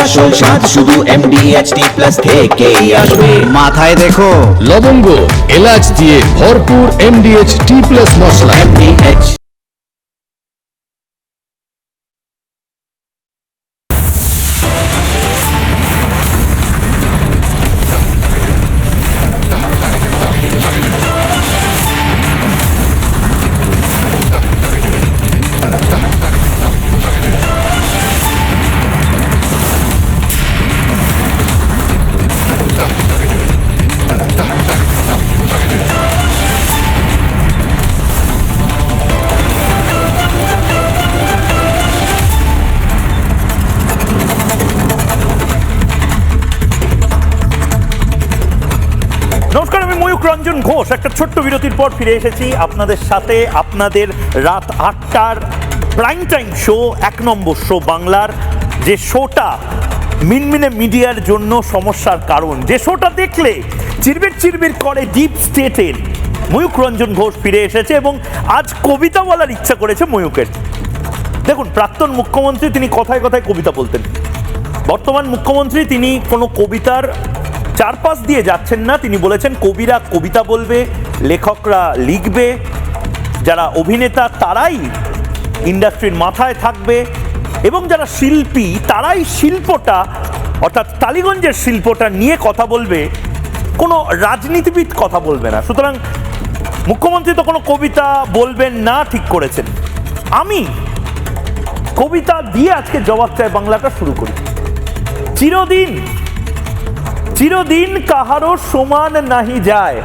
আসল স্বাদ শুধু MDHT+ থেকেই আসবে। মাথায় দেখো লবঙ্গ এলাচ দিয়ে ভরপুর MDHT+ মশলা। MDH নমস্কার, আমি ময়ূক রঞ্জন ঘোষ। একটা ছোট্ট বিরতির পর ফিরে এসেছি আপনাদের সাথে। আপনাদের রাত 8টার প্রাইম টাইম শো, 1 নম্বর শো বাংলার, যে শোটা মিনমিনে মিডিয়ার জন্য সমস্যার কারণ, যে শোটা দেখলে চিরবির চিরবির করে ডিপ স্টেটের, ময়ূক রঞ্জন ঘোষ ফিরে এসেছে এবং আজ কবিতা বলার ইচ্ছা করেছে ময়ূকের। দেখুন, প্রাক্তন মুখ্যমন্ত্রী, তিনি কথায় কথায় কবিতা বলতেন। বর্তমান মুখ্যমন্ত্রী তিনি কোনো কবিতার চারপাশ দিয়ে যাচ্ছেন না। তিনি বলেছেন কবিরা কবিতা বলবে, লেখকরা লিখবে, যারা অভিনেতা তারাই ইন্ডাস্ট্রির মাথায় থাকবে এবং যারা শিল্পী তারাই শিল্পটা, অর্থাৎ টালিগঞ্জের শিল্পটা নিয়ে কথা বলবে, কোনো রাজনীতিবিদ কথা বলবে না। সুতরাং মুখ্যমন্ত্রী তো কোনো কবিতা বলবেন না, ঠিক করেছেন। আমি কবিতা দিয়ে আজকে জবাব চাই বাংলাটা শুরু করি। চিরদিন চিরদিন কাহারো সমান নাহি যায়,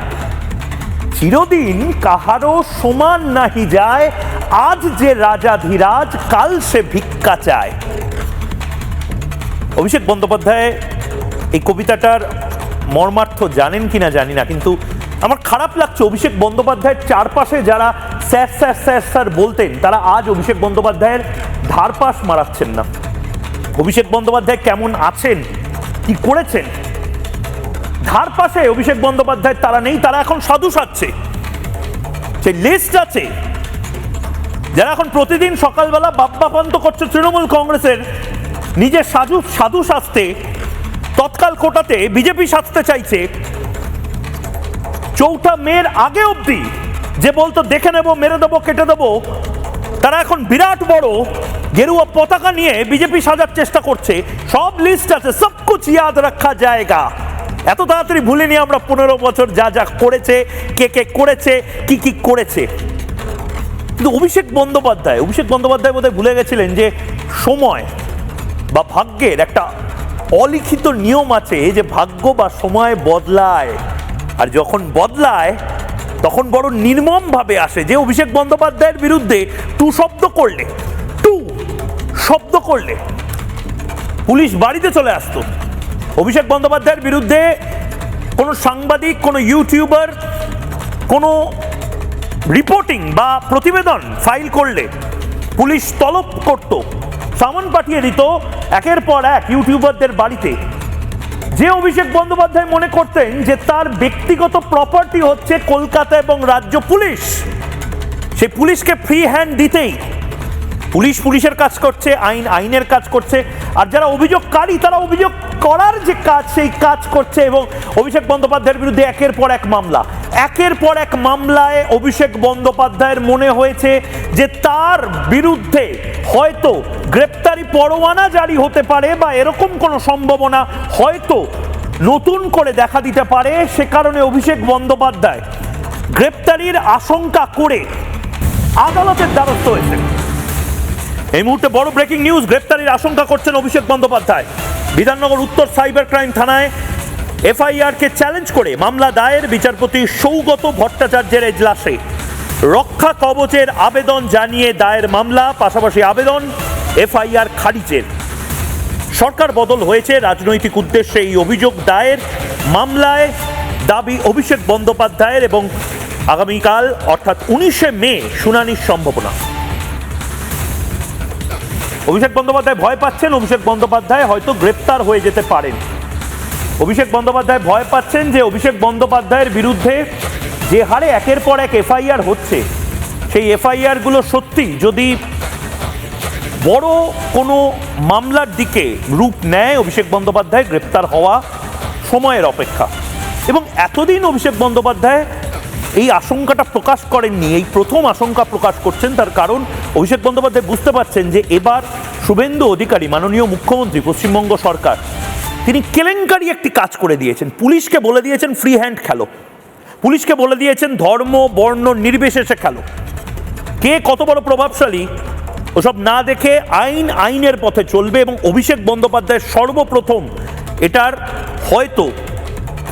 চিরদিন কাহারো সমান নাহি যায়, আজ যে রাজাধিরাজ কাল সে ভিক্ষা চায়। অভিষেক বন্দ্যোপাধ্যায় এই কবিতাটার মর্মার্থ জানেন কিনা জানি না, কিন্তু আমার খারাপ লাগছে অভিষেক বন্দ্যোপাধ্যায়ের চারপাশে যারা স্যার স্যার স্যার স্যার বলতেন তারা আজ অভিষেক বন্দ্যোপাধ্যায়ের ধারপাশ মারাচ্ছেন না। অভিষেক বন্দ্যোপাধ্যায় কেমন আছেন, কি করেছেন, ধারপাশে অভিষেক বন্দ্যোপাধ্যায় তারা নেই। তারা এখন সাধু সাজছে। সেই লিস্ট আছে যারা এখন প্রতিদিন সকালবেলা বাপ্পাপান্ত করছে তৃণমূল কংগ্রেসের, নিজের সাধু সাজতে, তৎকাল কোটাতে বিজেপি সাজতে চাইছে। 4 মের আগে অবধি যে বলতো দেখে নেবো, মেরে দেবো, কেটে দেবো, তারা এখন বিরাট বড় গেরুয়া পতাকা নিয়ে বিজেপি সাজার চেষ্টা করছে। সব লিস্ট আছে, সব কুছ ইয়াদ রাখা জায়গা। এত তাড়াতাড়ি ভুলিনি আমরা 15 বছর যা যা করেছে, কে কে করেছে, কি কি করেছে। কিন্তু অভিষেক বন্দ্যোপাধ্যায় বোধহয় ভুলে গেছিলেন যে সময় বা ভাগ্যের একটা অলিখিত নিয়ম আছে, যে ভাগ্য বা সময় বদলায়, আর যখন বদলায় তখন বড় নির্মম ভাবে আসে। যে অভিষেক বন্দ্যোপাধ্যায়ের বিরুদ্ধে টু শব্দ করলে পুলিশ বাড়িতে চলে আসতো। অভিষেক বন্দ্যোপাধ্যায়ের বিরুদ্ধে কোনো সাংবাদিক, কোনো ইউটিউবার কোনো রিপোর্টিং বা প্রতিবেদন ফাইল করলে পুলিশ তলব করত, সামন পাঠিয়ে দিত একের পর এক ইউটিউবারদের বাড়িতে। যে অভিষেক বন্দ্যোপাধ্যায় মনে করতেন যে তার ব্যক্তিগত প্রপার্টি হচ্ছে কলকাতা এবং রাজ্য পুলিশ, সেই পুলিশকে ফ্রি হ্যান্ড দিতেই পুলিশের কাজ করছে, আইনের কাজ করছে, আর যারা অভিযোগকারী তারা অভিযোগ করার যে কাজ সেই কাজ করছে। এবং অভিষেক বন্দ্যোপাধ্যায়ের বিরুদ্ধে একের পর এক মামলায় অভিষেক বন্দ্যোপাধ্যায়ের মনে হয়েছে যে তার বিরুদ্ধে হয়তো গ্রেপ্তারি পরোয়ানা জারি হতে পারে বা এরকম কোনো সম্ভাবনা হয়তো নতুন করে দেখা দিতে পারে। সে কারণে অভিষেক বন্দ্যোপাধ্যায় গ্রেপ্তারির আশঙ্কা করে আদালতের দ্বারস্থ হয়েছেন। এই মুহূর্তে বড় ব্রেকিং নিউজ, গ্রেপ্তারির আশঙ্কা করছেন অভিষেক বন্দ্যোপাধ্যায়। বিধাননগর উত্তর সাইবার ক্রাইম থানায় FIR কে চ্যালেঞ্জ করে মামলা দায়ের। বিচারপতি সৌগত ভট্টাচার্যের এজলাসে রক্ষা কবচের আবেদন জানিয়ে দায়ের মামলা, পাশাপাশি আবেদন FIR খারিজের। সরকার বদল হয়েছে, রাজনৈতিক উদ্দেশ্যে এই অভিযোগ দায়ের। মামলায় দাবি অভিষেক বন্দ্যোপাধ্যায়ের এবং আগামীকাল অর্থাৎ 19শে মে শুনানির সম্ভাবনা। অভিষেক বন্দ্যোপাধ্যায় ভয় পাচ্ছেন, অভিষেক বন্দ্যোপাধ্যায় হয়তো গ্রেপ্তার হয়ে যেতে পারেন। অভিষেক বন্দ্যোপাধ্যায় ভয় পাচ্ছেন যে অভিষেক বন্দ্যোপাধ্যায়ের বিরুদ্ধে যে হারে একের পর এক FIR হচ্ছে, সেই FIR গুলো সত্যি যদি বড় কোনো মামলার দিকে রূপ নেয় অভিষেক বন্দ্যোপাধ্যায় গ্রেপ্তার হওয়া সময়ের অপেক্ষা। এবং এতদিন অভিষেক বন্দ্যোপাধ্যায় এই আশঙ্কাটা প্রকাশ করেননি, এই প্রথম আশঙ্কা প্রকাশ করছেন। তার কারণ অভিষেক বন্দ্যোপাধ্যায় বুঝতে পারছেন যে এবার শুভেন্দু অধিকারী, মাননীয় মুখ্যমন্ত্রী, পশ্চিমবঙ্গ সরকার, তিনি কেলেঙ্কারি একটি কাজ করে দিয়েছেন। পুলিশকে বলে দিয়েছেন ফ্রি হ্যান্ড খেলো, পুলিশকে বলে দিয়েছেন ধর্ম বর্ণ নির্বিশেষে খেলো। কে কত বড় প্রভাবশালী ওসব না দেখে আইনের পথে চলবে। এবং অভিষেক বন্দ্যোপাধ্যায় সর্বপ্রথম এটার হয়তো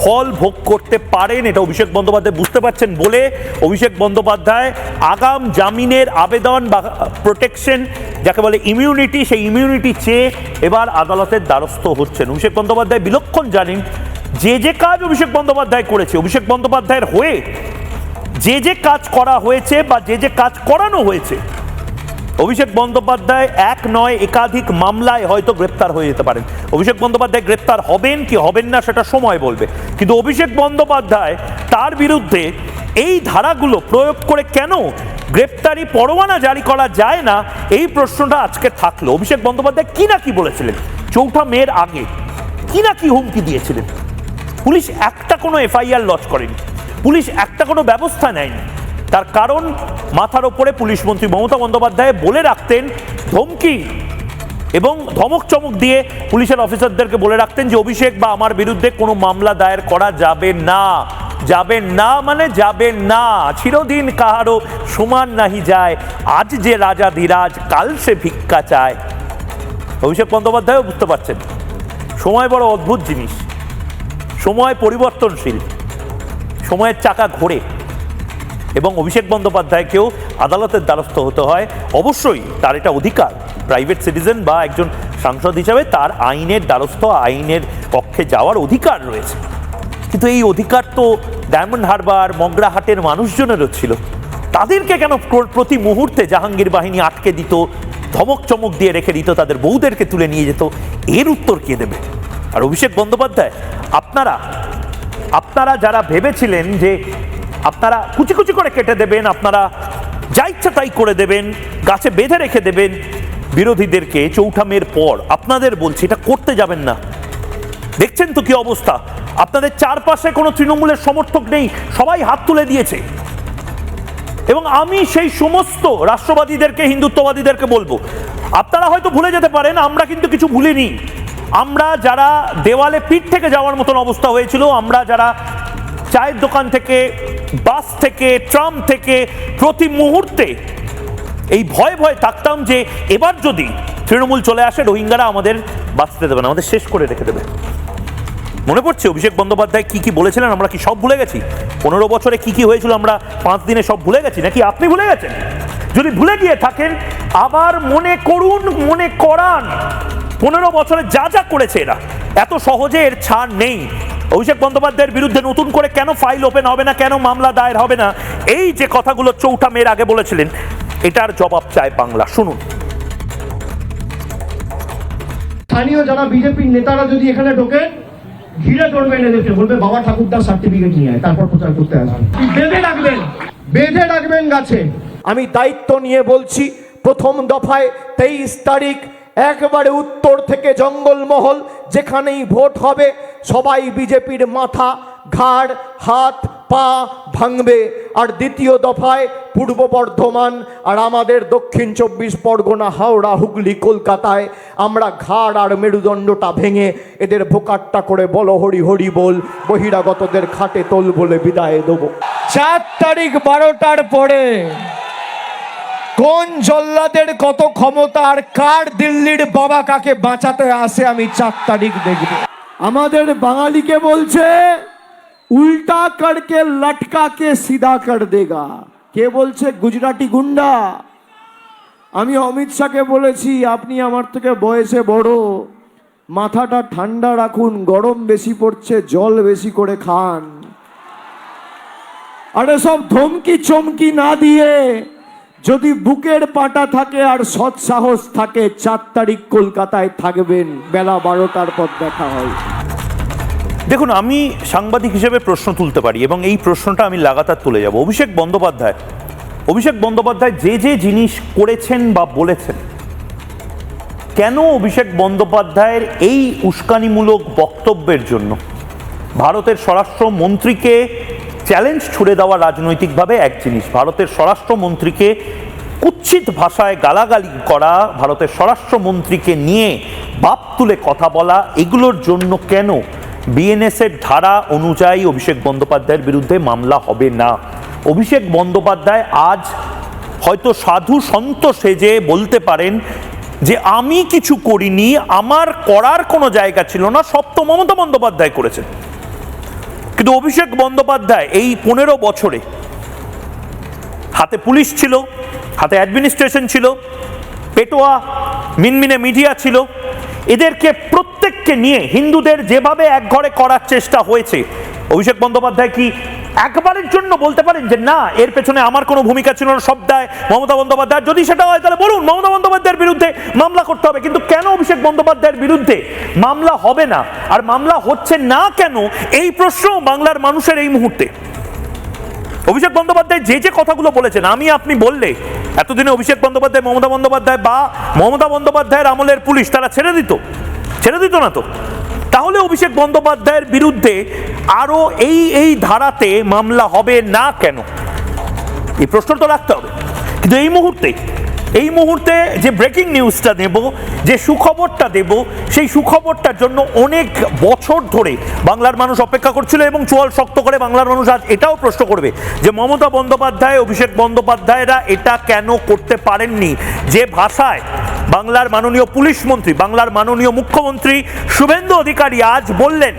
ফল ভোগ করতে পারেন, এটা অভিষেক বন্দ্যোপাধ্যায় বুঝতে পারছেন বলে অভিষেক বন্দ্যোপাধ্যায় আগাম জামিনের আবেদন বা প্রোটেকশন, যাকে বলে ইমিউনিটি, সেই ইমিউনিটি চেয়ে এবার আদালতের দ্বারস্থ হচ্ছেন। অভিষেক বন্দ্যোপাধ্যায় বিলক্ষণ জানেন যে কাজ অভিষেক বন্দ্যোপাধ্যায় করেছে, অভিষেক বন্দ্যোপাধ্যায়ের হয়ে যে কাজ করা হয়েছে বা যে কাজ করানো হয়েছে, অভিষেক বন্দ্যোপাধ্যায় এক নয় একাধিক মামলায় হয়তো গ্রেপ্তার হয়ে যেতে পারেন। অভিষেক বন্দ্যোপাধ্যায় গ্রেপ্তার হবেন কি হবেন না সেটা সময় বলবে, কিন্তু অভিষেক বন্দ্যোপাধ্যায় তার বিরুদ্ধে এই ধারাগুলো প্রয়োগ করে কেন গ্রেপ্তারি পরোয়ানা জারি করা যায় না, এই প্রশ্নটা আজকে থাকলো। অভিষেক বন্দ্যোপাধ্যায় কি না কি বলেছিলেন ৪ঠা মের আগে, কি না কি হুমকি দিয়েছিলেন। পুলিশ একটা কোনো এফআইআর লঞ্চ করেনি, পুলিশ একটা কোনো ব্যবস্থা নেয়নি। তার কারণ মাথার ওপরে পুলিশ মন্ত্রী মমতা বন্দ্যোপাধ্যায় বলে রাখতেন ধমকি এবং ধমক চমক দিয়ে পুলিশের অফিসারদেরকে বলে রাখতেন যে অভিষেক বা আমার বিরুদ্ধে কোনো মামলা দায়ের করা যাবে না, যাবে না মানে যাবে না। চিরদিন কাহারও সমান নাহি যায়, আজ যে রাজা ধীরাজ কাল সে ভিক্ষা চায়। অভিষেক বন্দ্যোপাধ্যায়ও বুঝতে পারছেন সময় বড় অদ্ভুত জিনিস, সময় পরিবর্তনশীল, সময়ের চাকা ঘোরে এবং অভিষেক বন্দ্যোপাধ্যায়কেও আদালতের দ্বারস্থ হতে হয়। অবশ্যই তার এটা অধিকার, প্রাইভেট সিটিজেন বা একজন সাংসদ হিসাবে তার আইনের দ্বারস্থ, আইনের পক্ষে যাওয়ার অধিকার রয়েছে। কিন্তু এই অধিকার তো ডায়মন্ড হারবার, মগরাহাটের মানুষজনেরও ছিল। তাদেরকে কেন প্রতি মুহূর্তে জাহাঙ্গীর বাহিনী আটকে দিত, ধমক চমক দিয়ে রেখে দিত, তাদের বউদেরকে তুলে নিয়ে যেত? এর উত্তর কে দেবে? আর অভিষেক বন্দ্যোপাধ্যায়, আপনারা যারা ভেবেছিলেন যে আপনারা কুচি কুচি করে কেটে দেবেন, আপনারা যা ইচ্ছা তাই করে দেবেন, গাছে বেঁধে রেখে দেবেন বিরোধীদেরকে ৪ঠা মের পর, আপনাদের বলছি এটা করতে যাবেন না। দেখছেন তো কি অবস্থা, আপনাদের চারপাশে কোনো তৃণমূলের সমর্থক নেই, সবাই হাত তুলে দিয়েছে। এবং আমি সেই সমস্ত রাষ্ট্রবাদীদেরকে, হিন্দুত্ববাদীদেরকে বলবো, আপনারা হয়তো ভুলে যেতে পারেন, আমরা কিন্তু কিছু ভুলিনি। আমরা যারা দেওয়ালে পিঠ থেকে যাওয়ার মতন অবস্থা হয়েছিল, আমরা যারা চায়ের দোকান থেকে, বাস থেকে, ট্রাম থেকে প্রতি মুহূর্তে এই ভয়ে ভয়ে থাকতাম যে এবার যদি তৃণমূল চলে আসে রোহিঙ্গারা আমাদের বাঁচতে দেবে না, আমাদের শেষ করে রেখে দেবে। মনে পড়ছে অভিষেক বন্দ্যোপাধ্যায় কি কি বলেছিলেন? আমরা কি সব ভুলে গেছি? 15 বছরে কি কি হয়েছিল আমরা 5 দিনে সব ভুলে গেছি নাকি আপনি ভুলে গেছেন? যদি ভুলে গিয়ে থাকেন আবার মনে করুন, মনে করান 15 বছরে যা যা করেছে এরা, এত সহজে এর ছাড় নেই। অভিষেক বন্দ্যোপাধ্যায়ের বিরুদ্ধে নতুন করে কেন ফাইল ওপেন হবে না, কেন মামলা দায়ের হবে না, এই যে কথাগুলো ৪ঠা মের আগে বলেছিলেন, এটার জবাব চায় বাংলা। শুনুন। স্থানীয় যারা বিজেপির নেতারা যদি এখানে ঢোকে, ঘিরে ধরবেন এদেরকে, বলবে বাবা ঠাকুরদার সার্টিফিকেট নিয়ে আয়, তারপর প্রচার করতে আসবেন। বেঁধে রাখবেন গাছে। আমি দায়িত্ব নিয়ে বলছি, প্রথম দফায় 23 তারিখ একবারে উত্তর থেকে জঙ্গলমহল যেখানেই ভোট হবে সবাই বিজেপির মাথা, ঘাড়, হাত, পা ভাঙবে। আর দ্বিতীয় দফায় পূর্ব বর্ধমান আর আমাদের দক্ষিণ 24 পরগনা, হাওড়া, হুগলি, কলকাতায় আমরা ঘাড় আর মেরুদণ্ডটা ভেঙে এদের ভোকাট্টা করে বলো হরি হরি বল, বহিরাগতদের খাটে তোল বলে বিদায় দেবো। 4 তারিখ 12টার পরে কোন জল্লাদের কত ক্ষমতা আর কার দিল্লির বাবা কাকে বাঁচাতে আসে আমি 4 তারিখ দেখব। আমাদের বাঙালিকে বলছে উল্টা করকে লটকা কে সিধা কর দেগা। কে বলছে? গুজরাটি গুন্ডা। আমি অমিত শাহকে বলেছি, আপনি আমার থেকে বয়সে বড়, মাথাটা ঠান্ডা রাখুন, গরম বেশি পড়ছে, জল বেশি করে খান। আরে সব ধমকি চমকি না দিয়ে যদি বুকের পাটা থাকে আর সৎ সাহস থাকে, 4 তারিখ কলকাতায় থাকবেন, বেলা 12টার পর দেখা হয়। দেখুন, আমি সাংবাদিক হিসেবে প্রশ্ন তুলতে পারি এবং এই প্রশ্নটা আমি লাগাতার তুলে যাব। অভিষেক বন্দ্যোপাধ্যায় যে জিনিস করেছেন বা বলেছেন, কেন অভিষেক বন্দ্যোপাধ্যায়ের এই উস্কানিমূলক বক্তব্যের জন্য ভারতের স্বরাষ্ট্রমন্ত্রীকে চ্যালেঞ্জ ছুড়ে দেওয়া রাজনৈতিকভাবে এক জিনিস, ভারতের স্বরাষ্ট্রমন্ত্রীকে কুৎসিত ভাষায় গালাগালি করা, ভারতের স্বরাষ্ট্রমন্ত্রীকে নিয়ে বাপ তুলে কথা বলা, এগুলোর জন্য কেন বিএনএস এর ধারা অনুযায়ী অভিষেক বন্দ্যোপাধ্যায়ের বিরুদ্ধে মামলা হবে না? অভিষেক বন্দ্যোপাধ্যায় আজ হয়তো সাধু সন্ত সেজে বলতে পারেন যে আমি কিছু করিনি, আমার করার কোনো জায়গা ছিল না, সব তো মমতা বন্দ্যোপাধ্যায় করেছেন। কিন্তু অভিষেক বন্দ্যোপাধ্যায় এই 15 বছরে হাতে পুলিশ ছিল, হাতে অ্যাডমিনিস্ট্রেশন ছিল, পেটোয়া মিনমিনে মিডিয়া ছিল, এদেরকে প্রত্যেককে নিয়ে হিন্দুদের যেভাবে একঘরে করার চেষ্টা হয়েছে, অভিষেক বন্দ্যোপাধ্যায় কি একবারের জন্য বলতে পারেন যে না, এর পেছনে আমার কোনো ভূমিকা ছিল না, সব দায় মমতা বন্দ্যোপাধ্যায়? যদি সেটা হয় তাহলে বলুন মমতা বন্দ্যোপাধ্যায়ের বিরুদ্ধে মামলা করতে হবে। কিন্তু কেন অভিষেক বন্দ্যোপাধ্যায়ের বিরুদ্ধে মামলা হবে না, আর মামলা হচ্ছে না কেন, এই প্রশ্ন বাংলার মানুষের এই মুহূর্তে। অভিষেক বন্দ্যোপাধ্যায় যে যে কথাগুলো বলেছেন, আমি আপনি বললে এতদিনে অভিষেক বন্দ্যোপাধ্যায়, মমতা বন্দ্যোপাধ্যায় বা মমতা বন্দ্যোপাধ্যায়ের আমলের পুলিশ তারা ছেড়ে দিত না তো? তাহলে অভিষেক বন্দ্যোপাধ্যায়ের বিরুদ্ধে আরো এই ধারাতে মামলা হবে না কেন, এই প্রশ্ন তো রাখতে হবে। কিন্তু এই মুহূর্তে যে ব্রেকিং নিউজটা দেব, যে সুখবরটা দেব, সেই সুখবরটার জন্য অনেক বছর ধরে বাংলার মানুষ অপেক্ষা করছিল এবং চোয়াল শক্ত করে বাংলার মানুষ আজ এটাও প্রশ্ন করবে যে মমতা বন্দ্যোপাধ্যায়, অভিষেক বন্দ্যোপাধ্যায়রা এটা কেন করতে পারেননি। যে ভাষায় বাংলার মাননীয় পুলিশ মন্ত্রী, বাংলার মাননীয় মুখ্যমন্ত্রী শুভেন্দু অধিকারী আজ বললেন,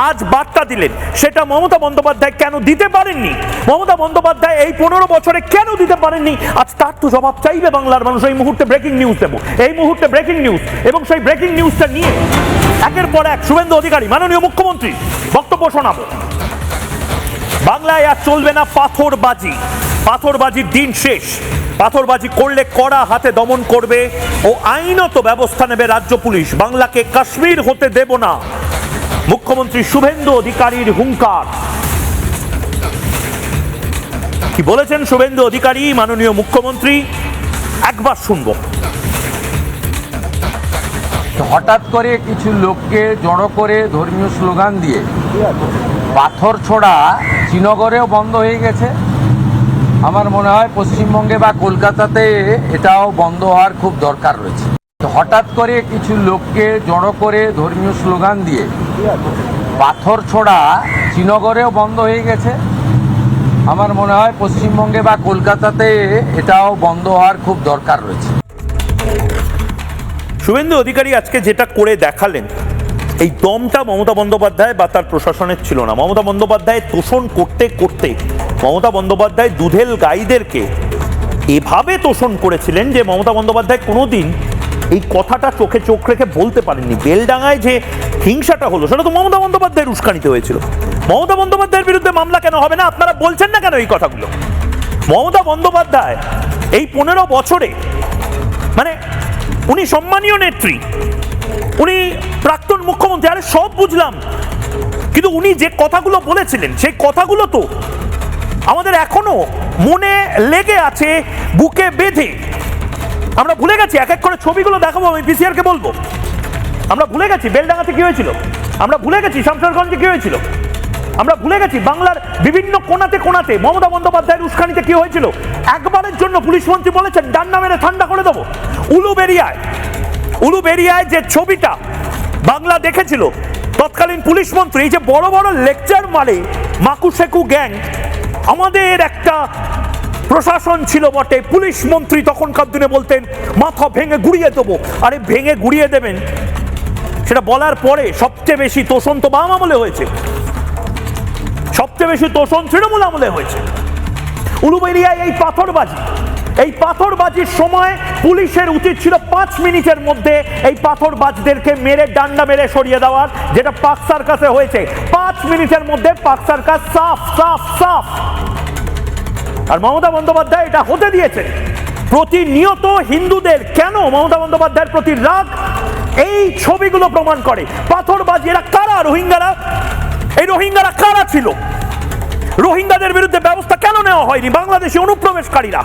আজ বার্তা দিলেন, সেটা মমতা বন্দ্যোপাধ্যায় কেন দিতে পারেননি? মমতা বন্দ্যোপাধ্যায় এই 15 বছরে কেন দিতে পারেননি? আজ তার তো জবাব চাইবে বাংলার মানুষ। এই মুহূর্তে ব্রেকিং নিউজ দেবো, এই মুহূর্তে ব্রেকিং নিউজ, এবং সেই ব্রেকিং নিউজটা নিয়ে একের পর এক শুভেন্দু অধিকারী মাননীয় মুখ্যমন্ত্রী বক্তব্য শোনাবো। বাংলায় আর চলবে না পাথরবাজি, পাথরবাজির দিন শেষ। পাথরবাজি করলে কড়া হাতে দমন করবে ও আইনত ব্যবস্থা নেবে রাজ্য পুলিশ। বাংলাকে কাশ্মীর হতে দেব না, মুখ্যমন্ত্রী শুভেন্দু অধিকারীর হুঙ্কার। কি বলেছেন শুভেন্দু অধিকারী মাননীয় মুখ্যমন্ত্রী, একবার শুনবো। হঠাৎ করে কিছু লোককে জড়ো করে ধর্মীয় স্লোগান দিয়ে পাথর ছোড়া শ্রীনগরেও বন্ধ হয়ে গেছে। আমার মনে হয় পশ্চিমবঙ্গে বা কলকাতাতে এটাও বন্ধ হওয়ার খুব দরকার রয়েছে। হঠাৎ করে কিছু লোককে জড়ো করে ধর্মীয় স্লোগান দিয়ে পাথর ছোড়া শ্রীনগরেও বন্ধ হয়ে গেছে। আমার মনে হয় পশ্চিমবঙ্গে বা কলকাতাতে এটাও বন্ধ হওয়ার খুব দরকার রয়েছে। শুভেন্দু অধিকারী আজকে যেটা করে দেখালেন, এই দমটা মমতা বন্দ্যোপাধ্যায় বা তার প্রশাসনের ছিল না। মমতা বন্দ্যোপাধ্যায় তোষণ করতে করতে মমতা বন্দ্যোপাধ্যায় দুধেল গাইদেরকে এভাবে তোষণ করেছিলেন যে মমতা বন্দ্যোপাধ্যায় কোনোদিন এই কথাটা চোখে চোখ রেখে বলতে পারেননি। বেলডাঙায় যে হিংসাটা হলো সেটা তো মমতা বন্দ্যোপাধ্যায়ের উস্কানিতে হয়েছিল। মমতা বন্দ্যোপাধ্যায়ের বিরুদ্ধে মামলা কেন হবে না, আপনারা বলছেন না কেন এই কথাগুলো? মমতা বন্দ্যোপাধ্যায় এই 15 বছরে, মানে উনি সম্মানীয় নেত্রী, উনি প্রাক্তন মুখ্যমন্ত্রী, আরে সব বুঝলাম, কিন্তু উনি যে কথাগুলো বলেছিলেন সেই কথাগুলো তো আমাদের এখনো মনে লেগে আছে, বুকে বেঁধে। আমরা ভুলে গেছি, এক এক করে ছবিগুলো দেখাবো, আমি পিসিআর কে বলবো। আমরা ভুলে গেছি বেলডাঙ্গাতে কি হয়েছিল, আমরা ভুলে গেছি শামশেরগঞ্জে কি হয়েছিল, আমরা ভুলে গেছি বাংলার বিভিন্ন কোণাতে কোণাতে মমতা বন্দ্যোপাধ্যায়ের উস্কানিতে কি হয়েছিল। একবারের জন্য পুলিশ মন্ত্রী বলেছেন ডান্ডা মেরে ঠান্ডা করে দেবো। উলুবেরিয়ায় যে ছবিটা বাংলা দেখেছিল, তৎকালীন পুলিশ মন্ত্রী এই যে বড় বড় লেকচার মারে মাকুশেকু গ্যাং, আমাদের একটা প্রশাসন ছিল বটে, পুলিশ মন্ত্রী তখনকার দিনে বলতেন মাথা ভেঙে গুড়িয়ে দেবো। আরে ভেঙে গুড়িয়ে দেবেন, সেটা বলার পরে সবচেয়ে বেশি তোষণ তো বাম আমলে হয়েছে, সবচেয়ে বেশি তোষণ তৃণমূল আমলে হয়েছে। উলুবেরিয়ায় এই পাথরবাজির সময় পুলিশের উচিত ছিল 5 মিনিটের মধ্যে এই পাথরবাজদেরকে মেরে ডান্ডা মেরে সরিয়ে দেওয়ার, যেটা পার্ক সার্কাসে হয়েছে। 5 মিনিটের মধ্যে পার্ক সার্কাস সাফ সাফ সাফ। আর মমতা বন্দ্যোপাধ্যায় এটা হতে দিয়েছে। প্রতিনিয়ত হিন্দুদের কেন মমতা বন্দ্যোপাধ্যায়ের প্রতি রাগ, এই ছবিগুলো প্রমাণ করে। পাথরবাজি, এরা কারা? রোহিঙ্গারা। এই রোহিঙ্গারা কারা ছিল? রোহিঙ্গাদের বিরুদ্ধে ব্যবস্থা কেন নেওয়া হয়নি? বাংলাদেশি অনুপ্রবেশকারীরা।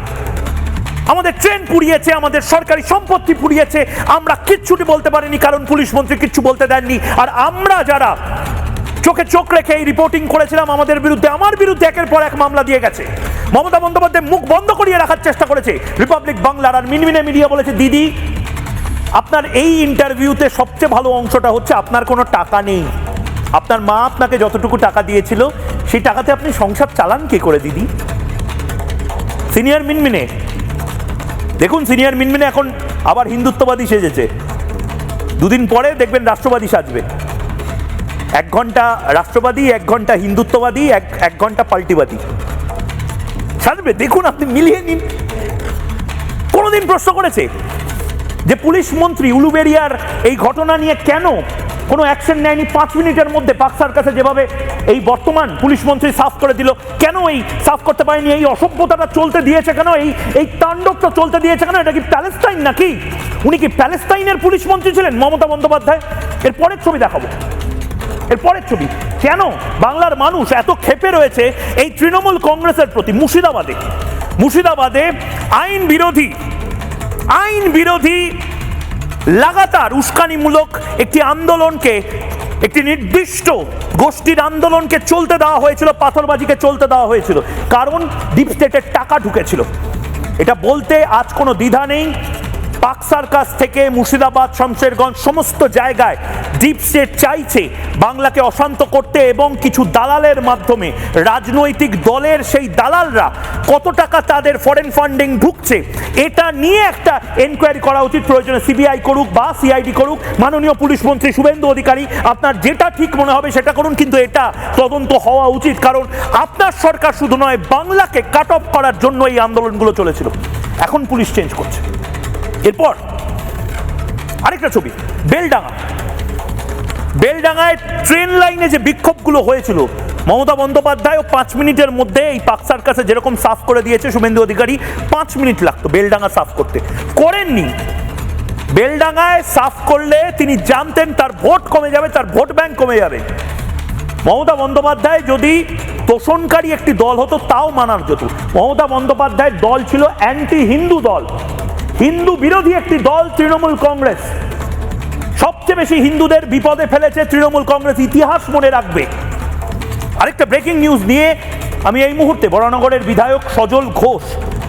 আমাদের ট্রেন পুড়িয়েছে, আমাদের সরকারি সম্পত্তি পুড়িয়েছে, আমরা কিচ্ছুটি বলতে পারিনি কারণ পুলিশ মন্ত্রী কিচ্ছু বলতে দেননি। আর আমরা যারা চোখে চোখ রেখে এই রিপোর্টিং করেছিলাম, আমাদের বিরুদ্ধে, আমার বিরুদ্ধে একের পর এক মামলা দিয়ে গেছে। মমতা বন্দ্যোপাধ্যায় মুখ বন্ধ করিয়ে রাখার চেষ্টা করেছে রিপাবলিক বাংলার, আর মিনমিনে মিডিয়া বলেছে দিদি আপনার এই ইন্টারভিউতে সবচেয়ে ভালো অংশটা হচ্ছে আপনার কোনো টাকা নেই, আপনার মা আপনাকে যতটুকু টাকা দিয়েছিল সেই টাকাতে আপনি সংসার চালান কি করে দিদি। সিনিয়র মিনমিনে দেখুন, সিনিয়র মিনমিনে এখন আবার হিন্দুত্ববাদী সেজেছে, দুদিন পরে দেখবেন রাষ্ট্রবাদী সাজবে। 1 ঘন্টা রাষ্ট্রবাদী, 1 ঘন্টা হিন্দুত্ববাদী, 1 ঘন্টা পাল্টিবাদী সাজবে, দেখুন আপনি মিলিয়ে নিন। কোনোদিন প্রশ্ন করেছে যে পুলিশ মন্ত্রী উলুবেড়িয়ার এই ঘটনা নিয়ে কেন কোনো অ্যাকশন নেয়নি? 5 মিনিটের মধ্যে পাকসার কাছে যেভাবে এই বর্তমান পুলিশ মন্ত্রী সাফ করে দিল, কেন এই সাফ করতে পারেনি? এই অসভ্যতাটা চলতে দিয়েছে কেন? এই তাণ্ডবটা চলতে দিয়েছে কেন? এটা কি প্যালেস্টাইন নাকি? উনি কি প্যালেস্টাইনের পুলিশ মন্ত্রী ছিলেন মমতা বন্দ্যোপাধ্যায়? এর পরের ছবি দেখাবো, এর পরের ছবি। কেন বাংলার মানুষ এত ক্ষেপে রয়েছে এই তৃণমূল কংগ্রেসের প্রতি? মুর্শিদাবাদে আইন বিরোধী লাগাতার উস্কানিমূলক একটি আন্দোলনকে, একটি নির্দিষ্ট গোষ্ঠীর আন্দোলনকে চলতে দেওয়া হয়েছিল, পাথরবাজিকে চলতে দেওয়া হয়েছিল, কারণ ডিপ স্টেটের টাকা ঢুকেছিল। এটা বলতে আজ কোনো দ্বিধা নেই। পাক সার্কাস থেকে মুর্শিদাবাদ, শমশেরগঞ্জ সমস্ত জায়গায় ডিপ স্টেট চাইছে বাংলাকে অশান্ত করতে, এবং কিছু দালালের মাধ্যমে রাজনৈতিক দলের সেই দালালরা কত টাকা তাদের ফরেন ফান্ডিং ঢুকছে এটা নিয়ে একটা এনকোয়ারি করা উচিত। প্রয়োজনে সিবিআই করুক বা সিআইডি করুক, মাননীয় পুলিশ মন্ত্রী শুভেন্দু অধিকারী আপনার যেটা ঠিক মনে হবে সেটা করুন, কিন্তু এটা তদন্ত হওয়া উচিত, কারণ আপনার সরকার শুধু নয় বাংলাকে কাট অফ করার জন্য এই আন্দোলনগুলো চলেছিল। এখন পুলিশ চেঞ্জ করছে। এরপর আরেকটা ছবি, বেলডাঙ্গায় ট্রেন লাইনে যে বিক্ষোভগুলো হয়েছিল, মমতা বন্দ্যোপাধ্যায় 5 মিনিটের মধ্যে এই পাক সার্কাসে যেরকম সাফ করে দিয়েছে শুভেন্দু অধিকারী, 5 মিনিট লাগতো বেলডাঙ্গা সাফ করতে, করেননি। বেলডাঙ্গায় সাফ করলে তিনি জানতেন তার ভোট কমে যাবে, তার ভোট ব্যাংক কমে যাবে। মমতা বন্দ্যোপাধ্যায় যদি তোষণকারী একটি দল হতো তাও মানার যেত। মমতা বন্দ্যোপাধ্যায়ের দল ছিল অ্যান্টি হিন্দু দল, হিন্দু বিরোধী একটি দল তৃণমূল কংগ্রেস। সবচেয়ে বেশি হিন্দুদের বিপদে ফেলেছে তৃণমূল কংগ্রেস, ইতিহাস মনে রাখবে। আরেকটা ব্রেকিং নিউজ নিয়ে আমি এই মুহূর্তে বরানগরের বিধায়ক সজল ঘোষ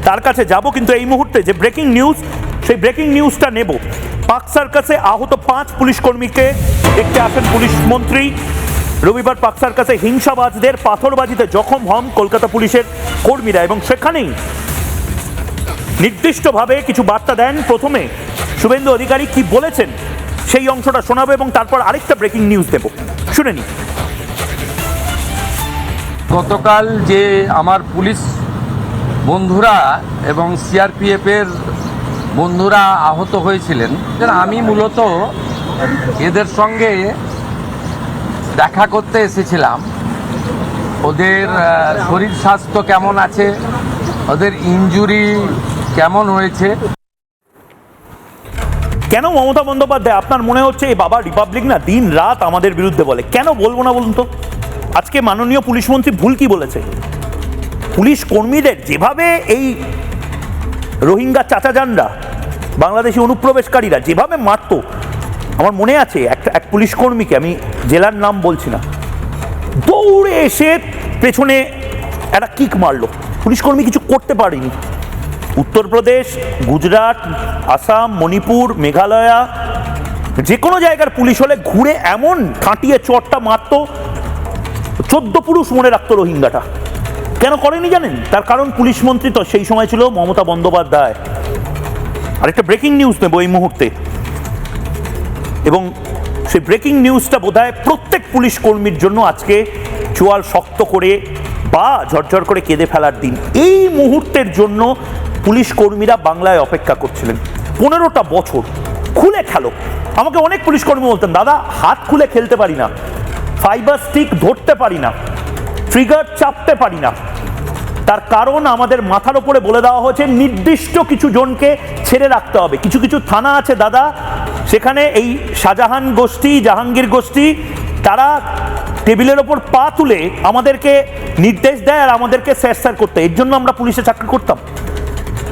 তার কাছে যাব, কিন্তু এই মুহূর্তে যে ব্রেকিং নিউজ, সেই ব্রেকিং নিউজটা নেব। পাক সার্কাসে আহত 5 পুলিশ কর্মীকে দেখতে আসেন পুলিশ মন্ত্রী। রবিবার পাক সার্কাসে হিংসাবাজদের পাথরবাজিতে জখম হন কলকাতা পুলিশের কর্মীরা, এবং সেখানেই নির্দিষ্টভাবে কিছু বার্তা দেন। প্রথমে শুভেন্দু অধিকারী কি বলেছেন সেই অংশটা শোনাবো, এবং তারপর আরেকটা ব্রেকিং নিউজ দেব, শুনে নি। গতকাল যে আমার পুলিশ বন্ধুরা এবং সিআরপিএফের বন্ধুরা আহত হয়েছিলেন, আমি মূলত এদের সঙ্গে দেখা করতে এসেছিলাম। ওদের শরীর স্বাস্থ্য কেমন আছে, ওদের ইনজুরি কেমন হয়েছে। কেন মমতা বন্দ্যোপাধ্যায় আপনার মনে হচ্ছে এই বাবা রিপাবলিক না দিন রাত আমাদের বিরুদ্ধে বলে? কেন বলবো না বলুন তো? আজকে মাননীয় পুলিশ মন্ত্রী ভুল কি বলেছে? পুলিশ কর্মীদের যেভাবে এই রোহিঙ্গা চাচাজানরা, বাংলাদেশি অনুপ্রবেশকারীরা যেভাবে মারতো, আমার মনে আছে এক পুলিশ কর্মীকে, আমি জেলার নাম বলছি না, দৌড়ে এসে পেছনে একটা কিক মারলো, পুলিশ কর্মী কিছু করতে পারেনি। উত্তরপ্রদেশ, গুজরাট, আসাম, মণিপুর, মেঘালয়া, যে কোনো জায়গার পুলিশ হলে ঘুরে এমন কাটিয়ে চটটা মারতো, 14 পুরুষ মনে রাখতো রোহিঙ্গাটা। কেন করেনি জানেন? তার কারণ পুলিশ মন্ত্রী তো সেই সময় ছিল মমতা বন্দ্যোপাধ্যায়। আরেকটা ব্রেকিং নিউজ নেব এই মুহূর্তে, এবং সেই ব্রেকিং নিউজটা বোধহয় প্রত্যেক পুলিশ কর্মীর জন্য আজকে চোয়াল শক্ত করে বা ঝরঝর করে কেঁদে ফেলার দিন। এই মুহূর্তের জন্য পুলিশ কর্মীরা বাংলায় অপেক্ষা করছিলেন 15টা বছর। খুলে খেলো। আমাকে অনেক পুলিশ কর্মী বলতেন, দাদা হাত খুলে খেলতে পারি না, ফাইবার স্টিক ধরতে পারি না, ট্রিগার চাপতে পারি না। তার কারণ আমাদের মাথার উপরে বলে দেওয়া হয়েছে নির্দিষ্ট কিছু জনকে ছেড়ে রাখতে হবে। কিছু কিছু থানা আছে দাদা, সেখানে এই শাহজাহান গোষ্ঠী, জাহাঙ্গীর গোষ্ঠী, তারা টেবিলের ওপর পা তুলে আমাদেরকে নির্দেশ দেয় আর আমাদেরকে স্যার করতে। এর জন্য আমরা পুলিশে চাকরি করতাম।